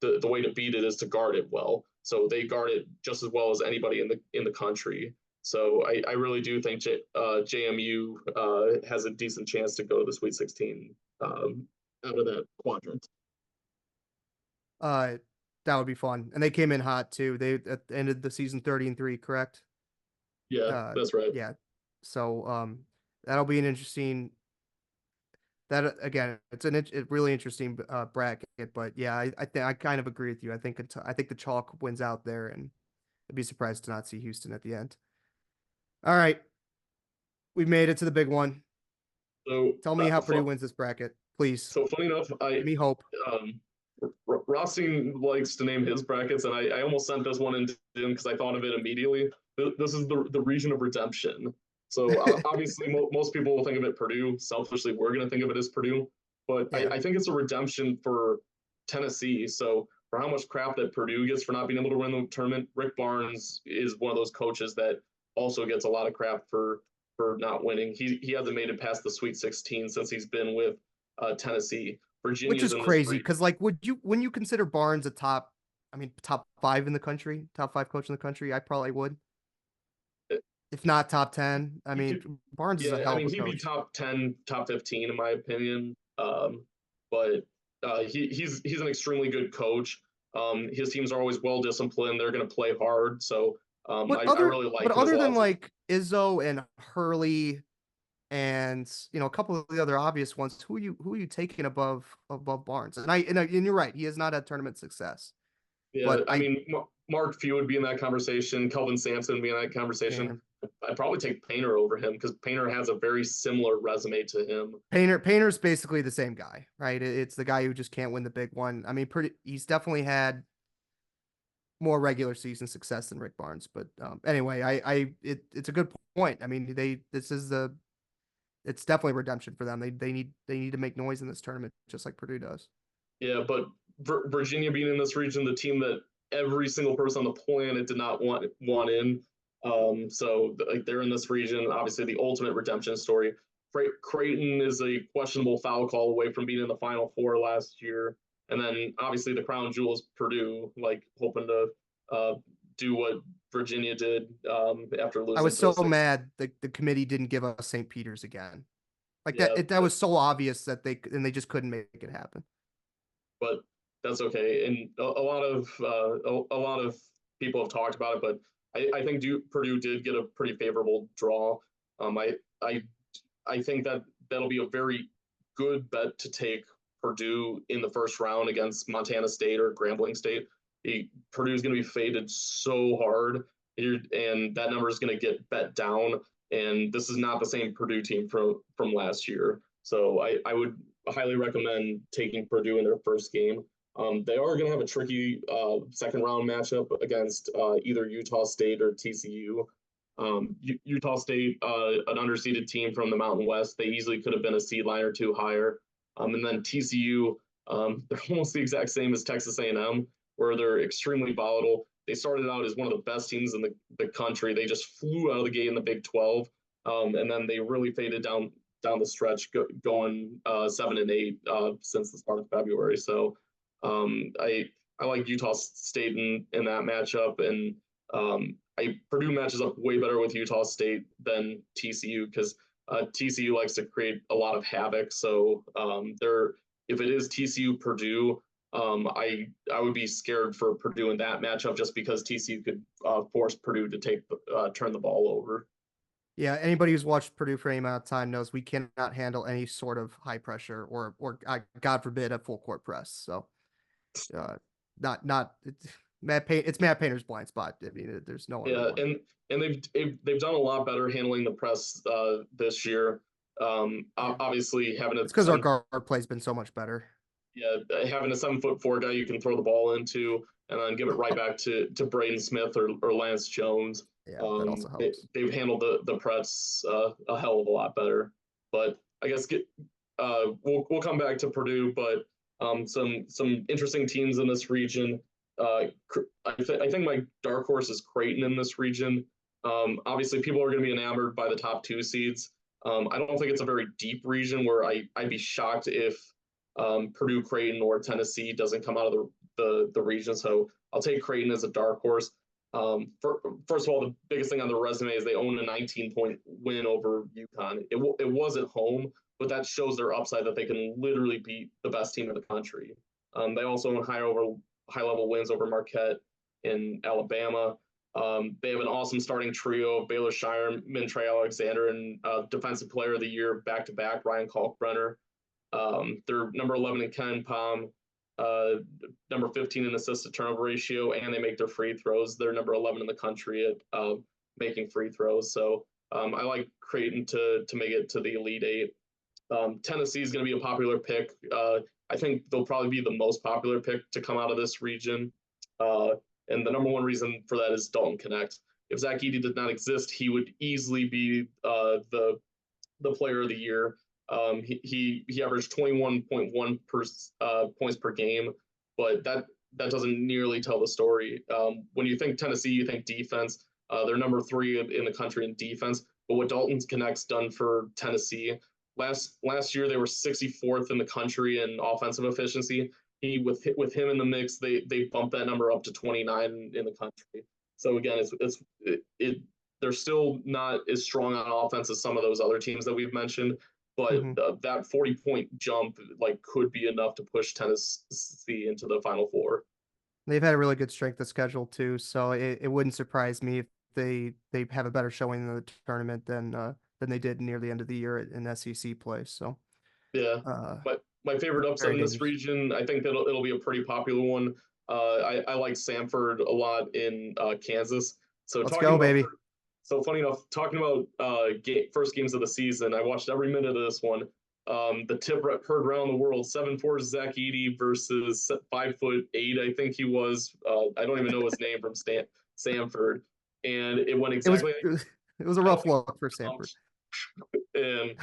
the way to beat it is to guard it well. So they guard it just as well as anybody in the country. So I really do think JMU has a decent chance to go to the Sweet 16 out of that quadrant. That would be fun. And they came in hot too. They ended the season 30-3, correct? Yeah, that's right. Yeah. So that'll be an interesting. That again, it's a really interesting bracket. But yeah, I kind of agree with you. I think the chalk wins out there, and I'd be surprised to not see Houston at the end. All right, we've made it to the big one. So Tell me how Purdue wins this bracket, please. So funny enough, Give me hope. Rothstein likes to name his brackets, and I almost sent this one in because I thought of it immediately. This is the region of redemption. So obviously, most people will think of it Purdue. Selfishly, we're going to think of it as Purdue, but Yeah. I think it's a redemption for Tennessee. So for how much crap that Purdue gets for not being able to win the tournament, Rick Barnes is one of those coaches that also gets a lot of crap for not winning. He hasn't made it past the Sweet 16 since he's been with Tennessee. Virginia's Which is in crazy because, like, when you consider Barnes a top 5 in the country, top 5 coach in the country, I probably would. If not top 10, I mean, Barnes is a hell of a coach. He'd be top 10, top 15 in my opinion. But he's an extremely good coach. His teams are always well disciplined. They're going to play hard. So I really like. But other than like Izzo and Hurley, and a couple of the other obvious ones, who are you taking above Barnes? And you're right, he has not had tournament success. Yeah, but I mean, Mark Few would be in that conversation. Kelvin Sampson would be in that conversation. Yeah. I'd probably take Painter over him because Painter has a very similar resume to him. Painter's basically the same guy, right? It's the guy who just can't win the big one. I mean, he's definitely had more regular season success than Rick Barnes. But anyway, it's a good point. I mean, it's definitely redemption for them. They need to make noise in this tournament, just like Purdue does. Yeah, but Virginia being in this region, the team that every single person on the planet did not want in. So like they're in this region, obviously the ultimate redemption story. Creighton is a questionable foul call away from being in the Final Four last year, and then obviously the crown jewel is Purdue, like hoping to do what Virginia did after losing. I was so mad the committee didn't give us St. Peter's again. Like that was so obvious that they just couldn't make it happen. But that's okay. And a lot of people have talked about it, but I think Purdue did get a pretty favorable draw. I think that'll be a very good bet to take Purdue in the first round against Montana State or Grambling State. Purdue's going to be faded so hard, and that number is going to get bet down. And this is not the same Purdue team from last year. So I would highly recommend taking Purdue in their first game. They are going to have a tricky second round matchup against either Utah State or TCU. Utah State, an underseeded team from the Mountain West, they easily could have been a seed line or two higher. And then TCU, they're almost the exact same as Texas A&M, where they're extremely volatile. They started out as one of the best teams in the country. They just flew out of the gate in the Big 12, and then they really faded down down the stretch, going 7-8 since the start of February. So I like Utah State in that matchup, and Purdue matches up way better with Utah State than TCU because TCU likes to create a lot of havoc. So if it is TCU Purdue, I would be scared for Purdue in that matchup just because TCU could force Purdue to turn the ball over. Yeah, anybody who's watched Purdue for any amount of time knows we cannot handle any sort of high pressure or God forbid, a full court press. So, not it's Matt Painter's blind spot. I mean, there's no other one. And they've done a lot better handling the press this year. Obviously, having it's because our guard play's been so much better. Yeah, having a 7'4" guy you can throw the ball into and then give it right back to Braden Smith or Lance Jones. Yeah, that also helps. They've handled the press a hell of a lot better. But I guess we'll come back to Purdue, but some interesting teams in this region. I think my dark horse is Creighton in this region. Obviously, people are going to be enamored by the top 2 seeds. I don't think it's a very deep region where I'd be shocked if Purdue, Creighton, or Tennessee doesn't come out of the region. So I'll take Creighton as a dark horse. First of all, the biggest thing on their resume is they own a 19-point win over UConn. It was at home, but that shows their upside that they can literally beat the best team in the country. They also own high-level wins over Marquette in Alabama. They have an awesome starting trio: Baylor Shireman, Trey Alexander, and Defensive Player of the Year back-to-back, Ryan Kalkbrenner. They're number 11 in KenPom, number 15 in assist-to-turnover ratio, and they make their free throws. They're number 11 in the country at making free throws. So I like Creighton to make it to the Elite Eight. Tennessee is going to be a popular pick. I think they'll probably be the most popular pick to come out of this region. And the number one reason for that is Dalton Knecht. If Zach Edey did not exist, he would easily be the player of the year. He averaged 21.1 points per game, but that doesn't nearly tell the story. When you think Tennessee, you think defense. They're number 3 in the country in defense. But what Dalton Knecht's done for Tennessee, last year they were 64th in the country in offensive efficiency. With him in the mix, they bumped that number up to 29 in the country. So again, they're still not as strong on offense as some of those other teams that we've mentioned. But that 40-point jump could be enough to push Tennessee into the Final Four. They've had a really good strength of schedule too, so it wouldn't surprise me if they have a better showing in the tournament than they did near the end of the year in SEC play. So yeah, my favorite upset in this region, I think it'll be a pretty popular one. I like Samford a lot in Kansas. So let's go, baby. So funny enough, talking about first games of the season, I watched every minute of this one. The tip heard around the world: 7'4" Zach Edey versus 5'8", I think he was. I don't even know his name from Samford, and it went exactly. It was a rough look for Samford, and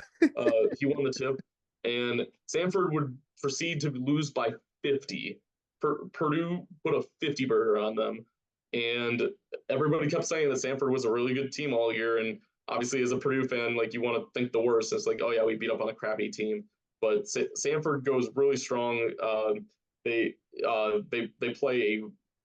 he won the tip. And Samford would proceed to lose by 50. Purdue put a 50 burger on them. And everybody kept saying that Samford was a really good team all year. And obviously, as a Purdue fan, you want to think the worst. It's like, oh, yeah, we beat up on a crappy team. But Samford goes really strong. They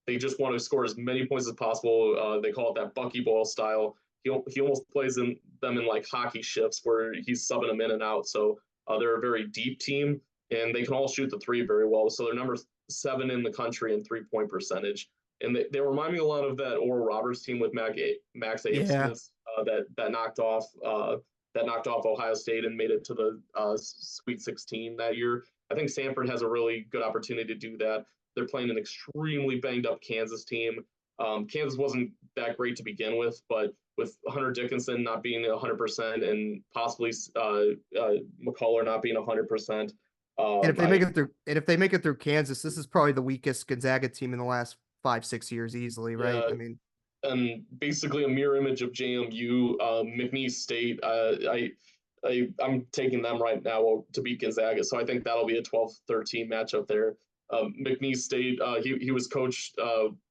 just want to score as many points as possible. They call it that buckyball style. He almost plays them in hockey shifts where he's subbing them in and out. So they're a very deep team, and they can all shoot the three very well. So they're number 7 in the country in 3-point percentage. And they remind me a lot of that Oral Roberts team with Max Abstinence that knocked off Ohio State and made it to the Sweet 16 that year. I think Samford has a really good opportunity to do that. They're playing an extremely banged up Kansas team. Kansas wasn't that great to begin with, but with Hunter Dickinson not being 100% and possibly McCullough not being 100%. And if they make it through Kansas, this is probably the weakest Gonzaga team in the last 5-6 years easily, right? Yeah, I mean, and basically a mirror image of JMU. McNeese State, I'm taking them right now to beat Gonzaga, so I think that'll be a 12-13 matchup there. McNeese State, he was coached.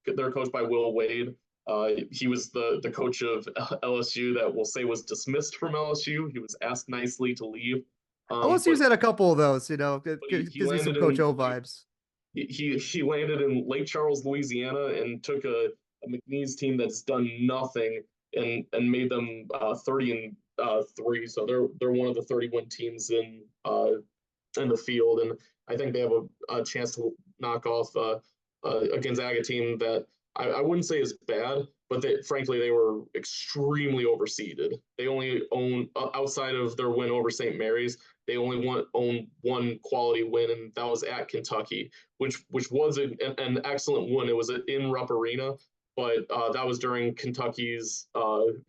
They're coached by Will Wade. He was the coach of LSU that we'll say was dismissed from LSU. He was asked nicely to leave, LSU's had a couple of those, but he gives me some landed Coach in O vibes. he landed in Lake Charles, Louisiana, and took a McNeese team that's done nothing and made them 30-3. So they're one of the 30-win teams in the field, and I think they have a chance to knock off a Gonzaga team that I wouldn't say is bad, but frankly they were extremely overseeded. They only own outside of their win over St. Mary's, they only own one quality win, and that was at Kentucky, which was an excellent win. It was in Rupp Arena, but that was during Kentucky's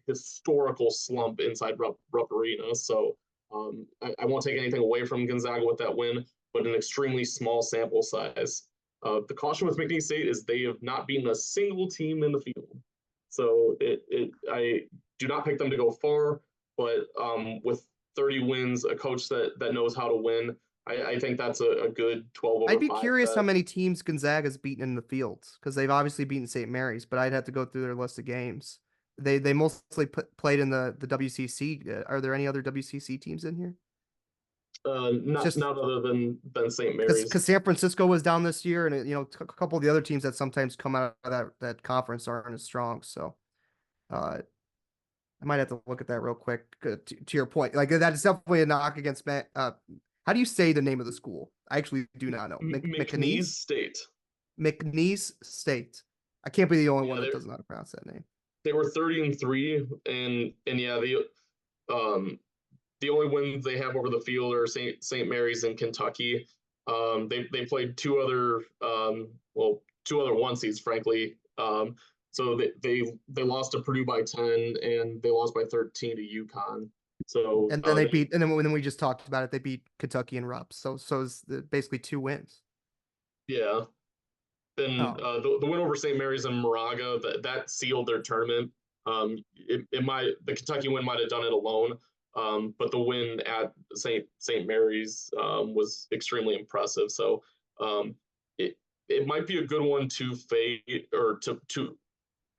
historical slump inside Rupp Arena. So I won't take anything away from Gonzaga with that win, but an extremely small sample size. The caution with McNeese State is they have not beaten a single team in the field. So I do not pick them to go far, but with 30 wins, a coach that knows how to win, I think that's a good 12 over 5. I'd be curious how many teams Gonzaga's beaten in the field, because they've obviously beaten St. Mary's, but I'd have to go through their list of games. They mostly played in the WCC. Are there any other WCC teams in here? Not other than St. Because Mary's. San Francisco was down this year, and a couple of the other teams that sometimes come out of that conference aren't as strong. So, I might have to look at that real quick. To your point, like that is definitely a knock against Matt. How do you say the name of the school? I actually do not know. McNeese State. McNeese State. I can't be the only Yeah, one that doesn't know how to pronounce that name. They were 30-3, and yeah, the only wins they have over the field are St. Mary's and Kentucky. They played two other one seeds, frankly. So they lost to Purdue by 10, and they lost by 13 to UConn. So and then they beat, and then we just talked about it, they beat Kentucky and Rupp. So it's basically 2 wins. Yeah. Then the win over St. Mary's and Moraga that sealed their tournament. The Kentucky win might have done it alone, but the win at St. Mary's was extremely impressive. So it might be a good one to fade or to.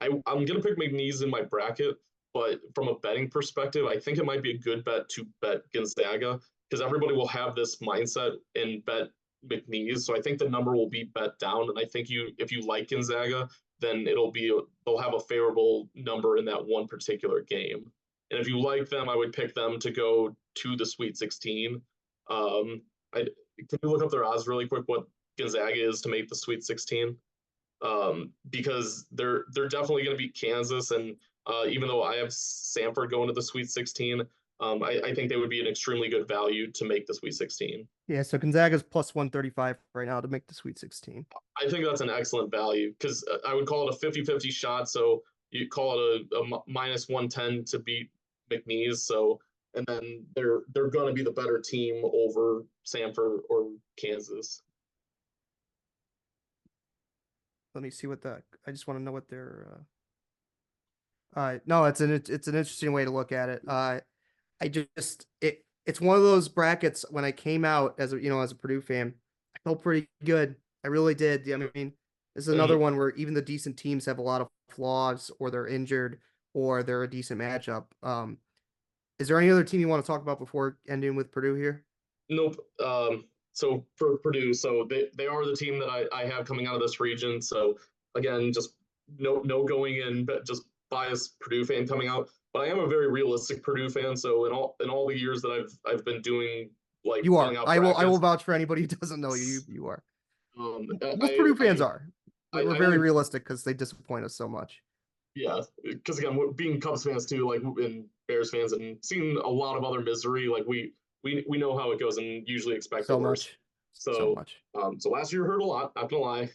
I'm gonna pick McNeese in my bracket, but from a betting perspective, I think it might be a good bet to bet Gonzaga, because everybody will have this mindset and bet McNeese. So I think the number will be bet down, and I think if you like Gonzaga, then they'll have a favorable number in that one particular game. And if you like them, I would pick them to go to the Sweet 16. Can you look up their odds really quick? What Gonzaga is to make the Sweet 16? Because they're definitely going to beat Kansas, and even though I have Samford going to the Sweet 16, I think they would be an extremely good value to make the Sweet 16. Yeah, so Gonzaga's plus 135 right now to make the Sweet 16. I think that's an excellent value, because I would call it a 50-50 shot. So you call it a minus 110 to beat McNeese. So, and then they're going to be the better team over Samford or Kansas. Let me see I just want to know what their no, it's an interesting way to look at it. It's one of those brackets. When I came out as a Purdue fan, I felt pretty good. I really did. I mean, this is another one where even the decent teams have a lot of flaws, or they're injured, or they're a decent matchup. Is there any other team you want to talk about before ending with Purdue here? Nope. So for Purdue, so they are the team that I have coming out of this region. So again, just no going in, but just biased Purdue fan coming out. But I am a very realistic Purdue fan. So in all the years that I've been doing, like, you are. I will vouch for anybody who doesn't know you. You are. Most Purdue fans are. We're very realistic because they disappoint us so much. Yeah, because again, being Cubs fans too, like, and Bears fans, and seeing a lot of other misery, like we know how it goes, and usually expect the worst. So much. So last year hurt a lot, not gonna lie.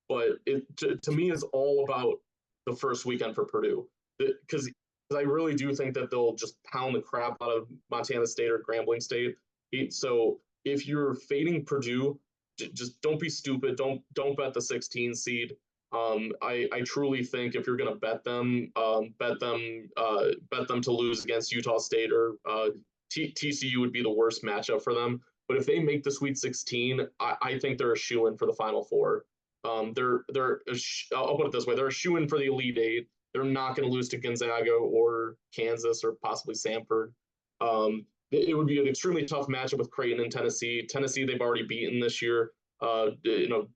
But it to me is all about the first weekend for Purdue, because I really do think that they'll just pound the crap out of Montana State or Grambling State. So if you're fading Purdue, just don't be stupid. Don't bet the 16 seed. I truly think if you're going to bet them to lose against Utah State, or TCU would be the worst matchup for them. But if they make the Sweet 16, I think they're a shoo-in for the Final Four. I'll put it this way: they're a shoo-in for the Elite Eight. They're not going to lose to Gonzaga or Kansas or possibly Samford. It would be an extremely tough matchup with Creighton and Tennessee. Tennessee they've already beaten this year.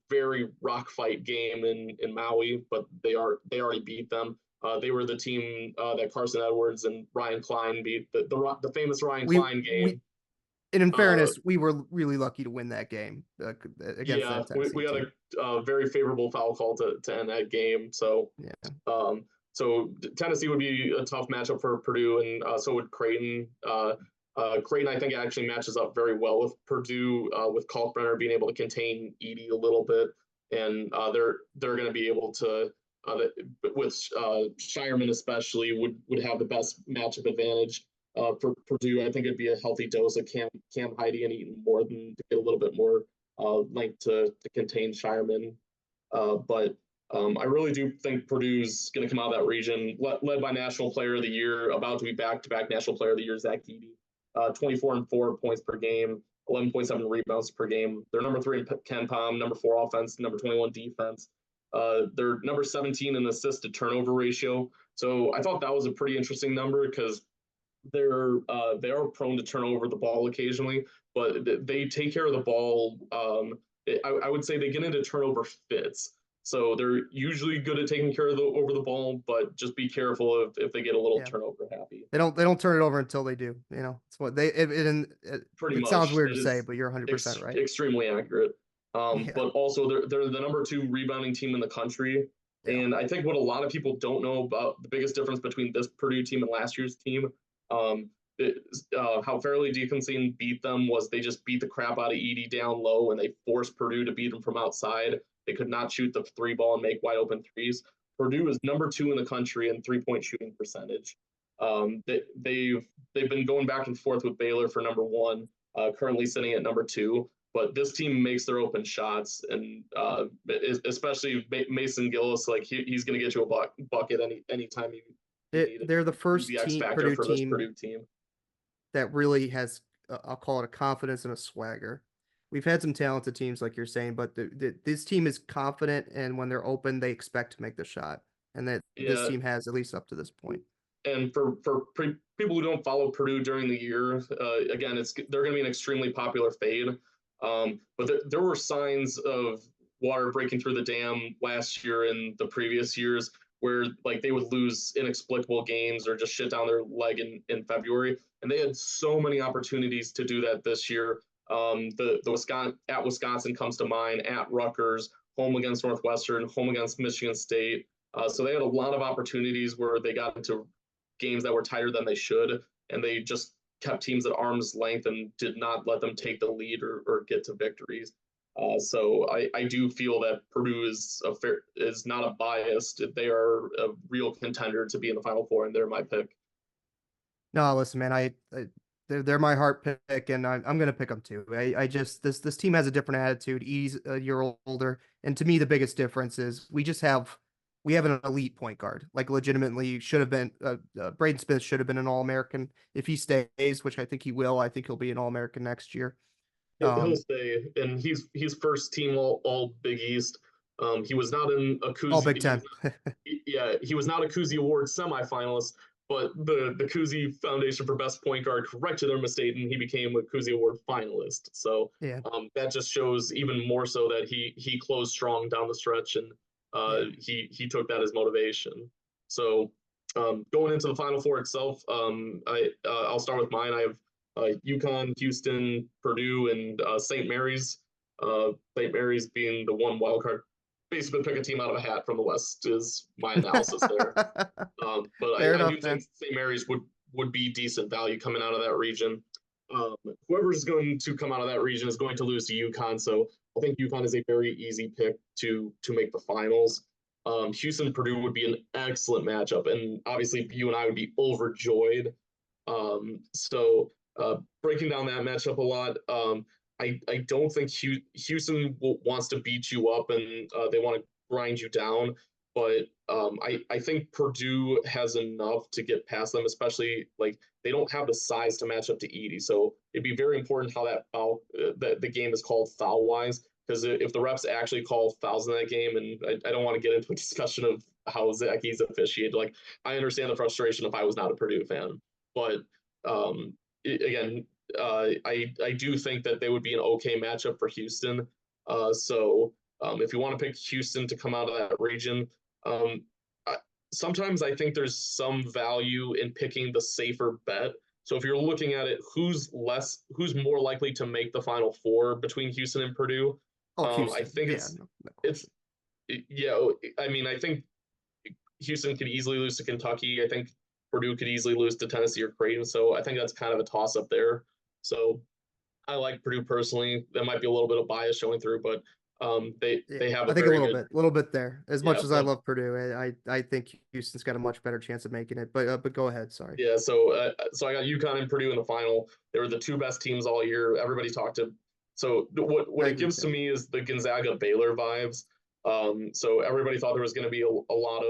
Very rock fight game in Maui, but they already beat them. They were the team that Carson Edwards and Ryan Klein beat, the famous Ryan Klein game. And in fairness, we were really lucky to win that game against that Tennessee we had team. a very favorable foul call to end that game. So, so Tennessee would be a tough matchup for Purdue, and so would Creighton. Creighton, I think, actually matches up very well with Purdue, with Kalkbrenner being able to contain Edey a little bit, and they're going to be able to, with Shireman especially, would have the best matchup advantage. For Purdue, I think it'd be a healthy dose of Cam Heide and Eaton more than to get a little bit more length to contain Shireman. But I really do think Purdue's going to come out of that region, led by National Player of the Year, about to be back-to-back National Player of the Year, Zach Edey. 24 points per game, 11.7 rebounds per game. They're number 3 in KenPom, number 4 offense, number 21 defense. They're number 17 in assist to turnover ratio. So I thought that was a pretty interesting number because they are prone to turn over the ball occasionally, but they take care of the ball. I would say they get into turnover fits. So they're usually good at taking care of over the ball, but just be careful if they get a little turnover happy. They don't turn it over until they do. It's what it sounds weird to say, but you're 100% right. Extremely accurate. But also they're the number 2 rebounding team in the country. Yeah. And I think what a lot of people don't know about the biggest difference between this Purdue team and last year's team, how Fairleigh Dickinson beat them was they just beat the crap out of Edey down low, and they forced Purdue to beat them from outside. They could not shoot the 3 ball and make wide open threes. Purdue is number 2 in the country in 3-point shooting percentage. They've been going back and forth with Baylor for number 1, currently sitting at number 2. But this team makes their open shots, and especially Mason Gillis, like he's going to get you a bucket anytime you. They're the first Purdue team that really has, I'll call it, a confidence and a swagger. We've had some talented teams, like you're saying, but this team is confident, and when they're open, they expect to make the shot, and this team has, at least up to this point. And for people who don't follow Purdue during the year, again, they're going to be an extremely popular fade. But there were signs of water breaking through the dam last year and the previous years, where like they would lose inexplicable games or just shit down their leg in February, and they had so many opportunities to do that this year. Wisconsin comes to mind, at Rutgers, home against Northwestern, home against Michigan State. So they had a lot of opportunities where they got into games that were tighter than they should, and they just kept teams at arm's length and did not let them take the lead or get to victories. So I do feel that Purdue is not a biased. They are a real contender to be in the Final Four, and they're my pick. No, listen, man, they're my heart pick, and I'm going to pick them too. I just this team has a different attitude. He's a year older, and to me, the biggest difference is we have an elite point guard. Like, legitimately should have been. Braden Smith should have been an All-American if he stays, which I think he will. I think he'll be an All-American next year. He'll stay, and he's first team all Big East. He was not in a Cousy, All Big Ten. He was not a Cousy Award semifinalist. But the Cousy Foundation for Best Point Guard corrected their mistake, and he became a Cousy Award finalist. So that just shows even more so that he closed strong down the stretch, and he took that as motivation. So going into the Final Four itself, I'll start with mine. I have UConn, Houston, Purdue, and St. Mary's. St. Mary's being the one wild card. Basically, pick a team out of a hat from the West is my analysis there. But I do think St. Mary's would be decent value coming out of that region. Whoever's going to come out of that region is going to lose to UConn, so I think UConn is a very easy pick to make the finals. Houston Purdue would be an excellent matchup, and obviously you and I would be overjoyed. So breaking down that matchup a lot. I don't think Houston wants to beat you up, and they want to grind you down. But I think Purdue has enough to get past them, especially like they don't have the size to match up to Edey. So it'd be very important how the game is called foul-wise. because if the refs actually call fouls in that game, and I don't want to get into a discussion of how Zacky's officiated. Like, I understand the frustration if I was not a Purdue fan, but again, I do think that they would be an okay matchup for Houston. So if you want to pick Houston to come out of that region, um, sometimes I think there's some value in picking the safer bet. So if you're looking at it, who's more likely to make the Final Four between Houston and Purdue? Oh, Houston. I think Yeah, no it's question. yeah. I mean, I think Houston could easily lose to Kentucky. I think Purdue could easily lose to Tennessee or Creighton. So I think that's kind of a toss up there. So I like Purdue personally. That might be a little bit of bias showing through, but Yeah, they have I a think a very good little bit there. As yeah. much as I love Purdue, I think Houston's got a much better chance of making it. But go ahead. Sorry. Yeah, so I got UConn and Purdue in the final. They were the two best teams all year. Everybody talked to. So what I it agree gives with to you. me is the Gonzaga Baylor vibes. So everybody thought there was going to be a lot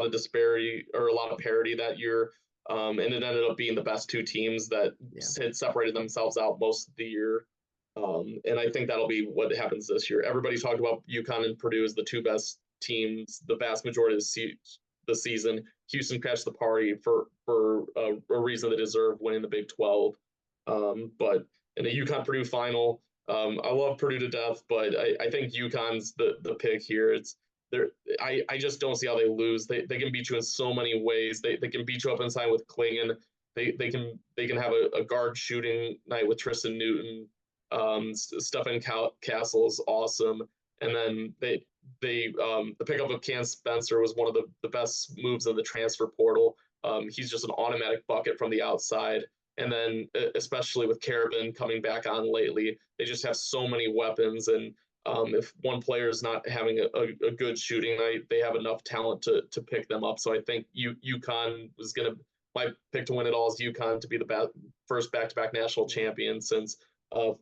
of disparity or a lot of parity that year. And it ended up being the best two teams that Yeah. had separated themselves out most of the year. And I think that'll be what happens this year. Everybody talked about UConn and Purdue as the two best teams the vast majority of the season. Houston crashed the party for a reason they deserve winning the Big 12. But in the UConn Purdue final, I love Purdue to death, but I think UConn's the pick here. It's there. I just don't see how they lose. They can beat you in so many ways. They can beat you up inside with Klingon. They can have a guard shooting night with Tristan Newton. Stephen Castle is awesome, and then the pickup of Cam Spencer was one of the best moves in the transfer portal. He's just an automatic bucket from the outside. And then, especially with Carabin coming back on lately, they just have so many weapons. And if one player is not having a good shooting night, they have enough talent to pick them up. So I think UConn was going to, my pick to win it all is UConn to be the first back-to-back national champion since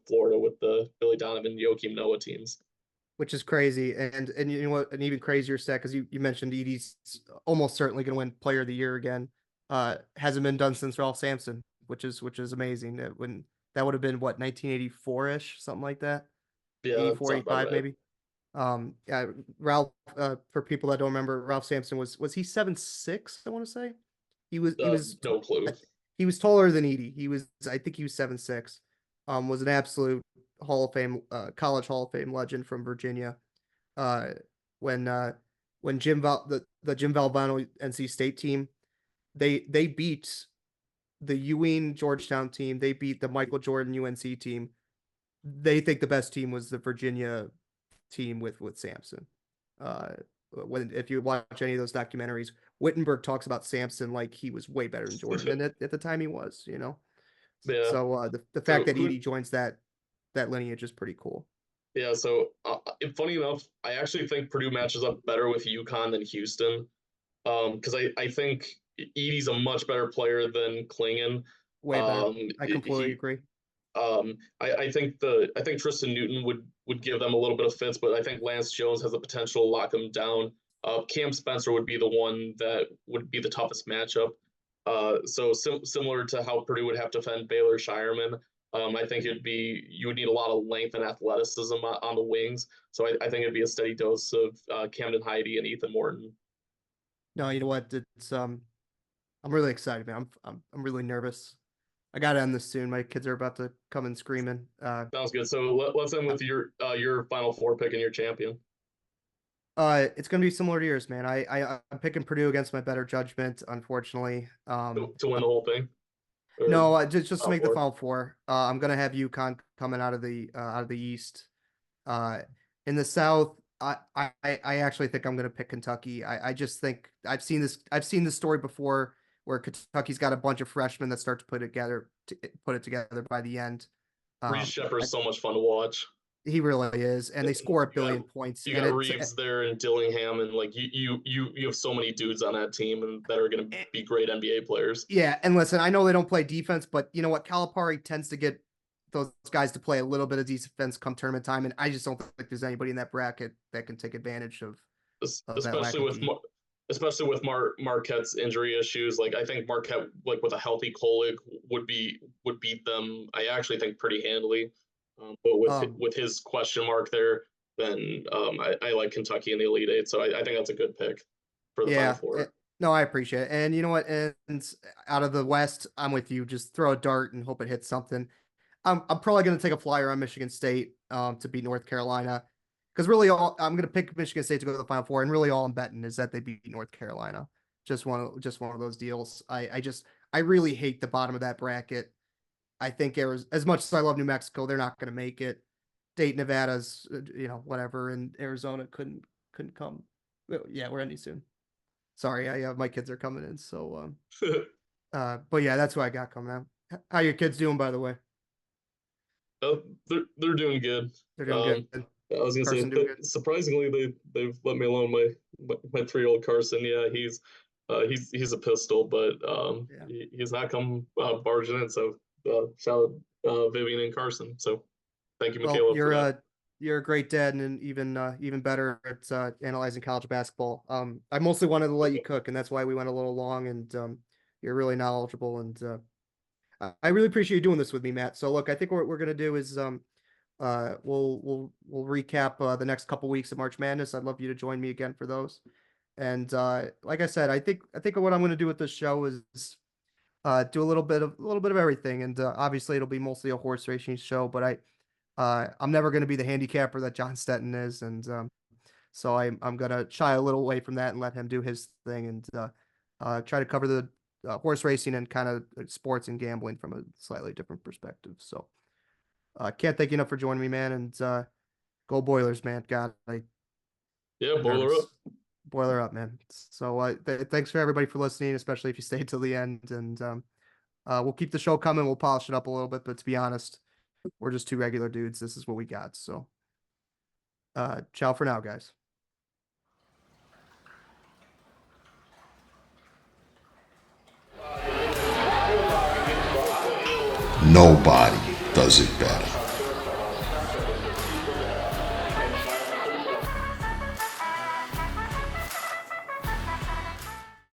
Florida with the Billy Donovan, Joakim Noah teams. Which is crazy. And you know what, an even crazier stat, because you mentioned Edie's almost certainly going to win Player of the Year again. Hasn't been done since Ralph Sampson, which is amazing. When that would have been what, 1984-ish, something like that. Yeah, 84, that's about 85 right. maybe. Yeah, Ralph, for people that don't remember, Ralph Sampson was he 7'6", I want to say. No clue. He was taller than Edie. I think he was 7'6". Was an absolute Hall of Fame, college Hall of Fame legend from Virginia. Uh, when Jim the Jim Valvano NC State team, they beat the Ewing Georgetown team. They beat the Michael Jordan UNC team. They think the best team was the Virginia team with Sampson. When if you watch any of those documentaries, Wittenberg talks about Sampson like he was way better than Jordan, and at the time he was, you know. Yeah. So the So fact that who? Edie joins that lineage is pretty cool. Yeah. So funny enough, I actually think Purdue matches up better with UConn than Houston. Because I think Edie's a much better player than Klingon. Way better. I completely agree. I think Tristan Newton would give them a little bit of fits, but I think Lance Jones has the potential to lock them down. Cam Spencer would be the one that would be the toughest matchup. So similar to how Purdue would have to defend Baylor Shireman, I think you would need a lot of length and athleticism on the wings. So I think it'd be a steady dose of Camden Heide and Ethan Morton. No, you know what? It's I'm really excited, man. I'm really nervous. I gotta end this soon. My kids are about to come in screaming. Sounds good. So let's end with your Final Four pick and your champion. It's gonna be similar to yours, man. I'm picking Purdue against my better judgment, unfortunately. To win the whole thing. No, just to Final make the Four. Final Four. I'm gonna have UConn coming out of the East. In the South, I actually think I'm gonna pick Kentucky. I just think I've seen this story before where Kentucky's got a bunch of freshmen that start to put it together by the end. Reese I, Shepard's so much fun to watch. he really is, and they score a You got billion points, you and got Reeves there and Dillingham, and like you have so many dudes on that team and that are going to be great NBA players. yeah. And listen, I know they don't play defense, but you know what? Calipari tends to get those guys to play a little bit of defense come tournament time, and I just don't think there's anybody in that bracket that can take advantage of that lack especially of with D. especially with Marquette's injury issues. Like I think Marquette, like with a healthy Kolik, would beat them. I actually think pretty handily. But Um, with his question mark there, then I like Kentucky in the Elite Eight. So I think that's a good pick for the Final yeah. Four. No, I appreciate it. And you know what? And out of the West, I'm with you. Just throw a dart and hope it hits something. I'm probably going to take a flyer on Michigan State to beat North Carolina, because really all I'm going to pick Michigan State to go to the Final Four, and really all I'm betting is that they beat North Carolina. Just one of those deals. I really hate the bottom of that bracket. I think as much as I love New Mexico, they're not going to make it. Dayton, Nevada's whatever, and Arizona couldn't come. Well, yeah, we're ending soon. Sorry, my kids are coming in, so but yeah, that's what I got coming out. How your kids doing, by the way? They're doing good. They're doing good. Um, I was gonna say Carson doing good. surprisingly they've let me alone. My 3-year-old Carson, yeah, he's a pistol, but Yeah. he's not come barging in. So shout out Vivian and Carson. So thank you, Well, Michaela, for that. you're a great dad, and even better at analyzing college basketball. I mostly wanted to let you cook, and that's why we went a little long. And you're really knowledgeable, and I really appreciate you doing this with me, Matt. So look, I think what we're gonna do is we'll recap the next couple weeks of March Madness. I'd love you to join me again for those. And like I said, I think what I'm gonna do with this show is do a little bit of everything, and obviously it'll be mostly a horse racing show. But I'm never gonna be the handicapper that John Stetton is, and so I'm gonna shy a little away from that and let him do his thing, and try to cover the horse racing and kind of sports and gambling from a slightly different perspective. So can't thank you enough for joining me, man, and go Boilers, man. God, Yeah, I'm boiler nervous. up. Boiler up, man. So thanks for everybody for listening, especially if you stayed till the end. And we'll keep the show coming. We'll polish it up a little bit, but to be honest, we're just two regular dudes. This is what we got. So ciao for now, guys. Nobody does it better.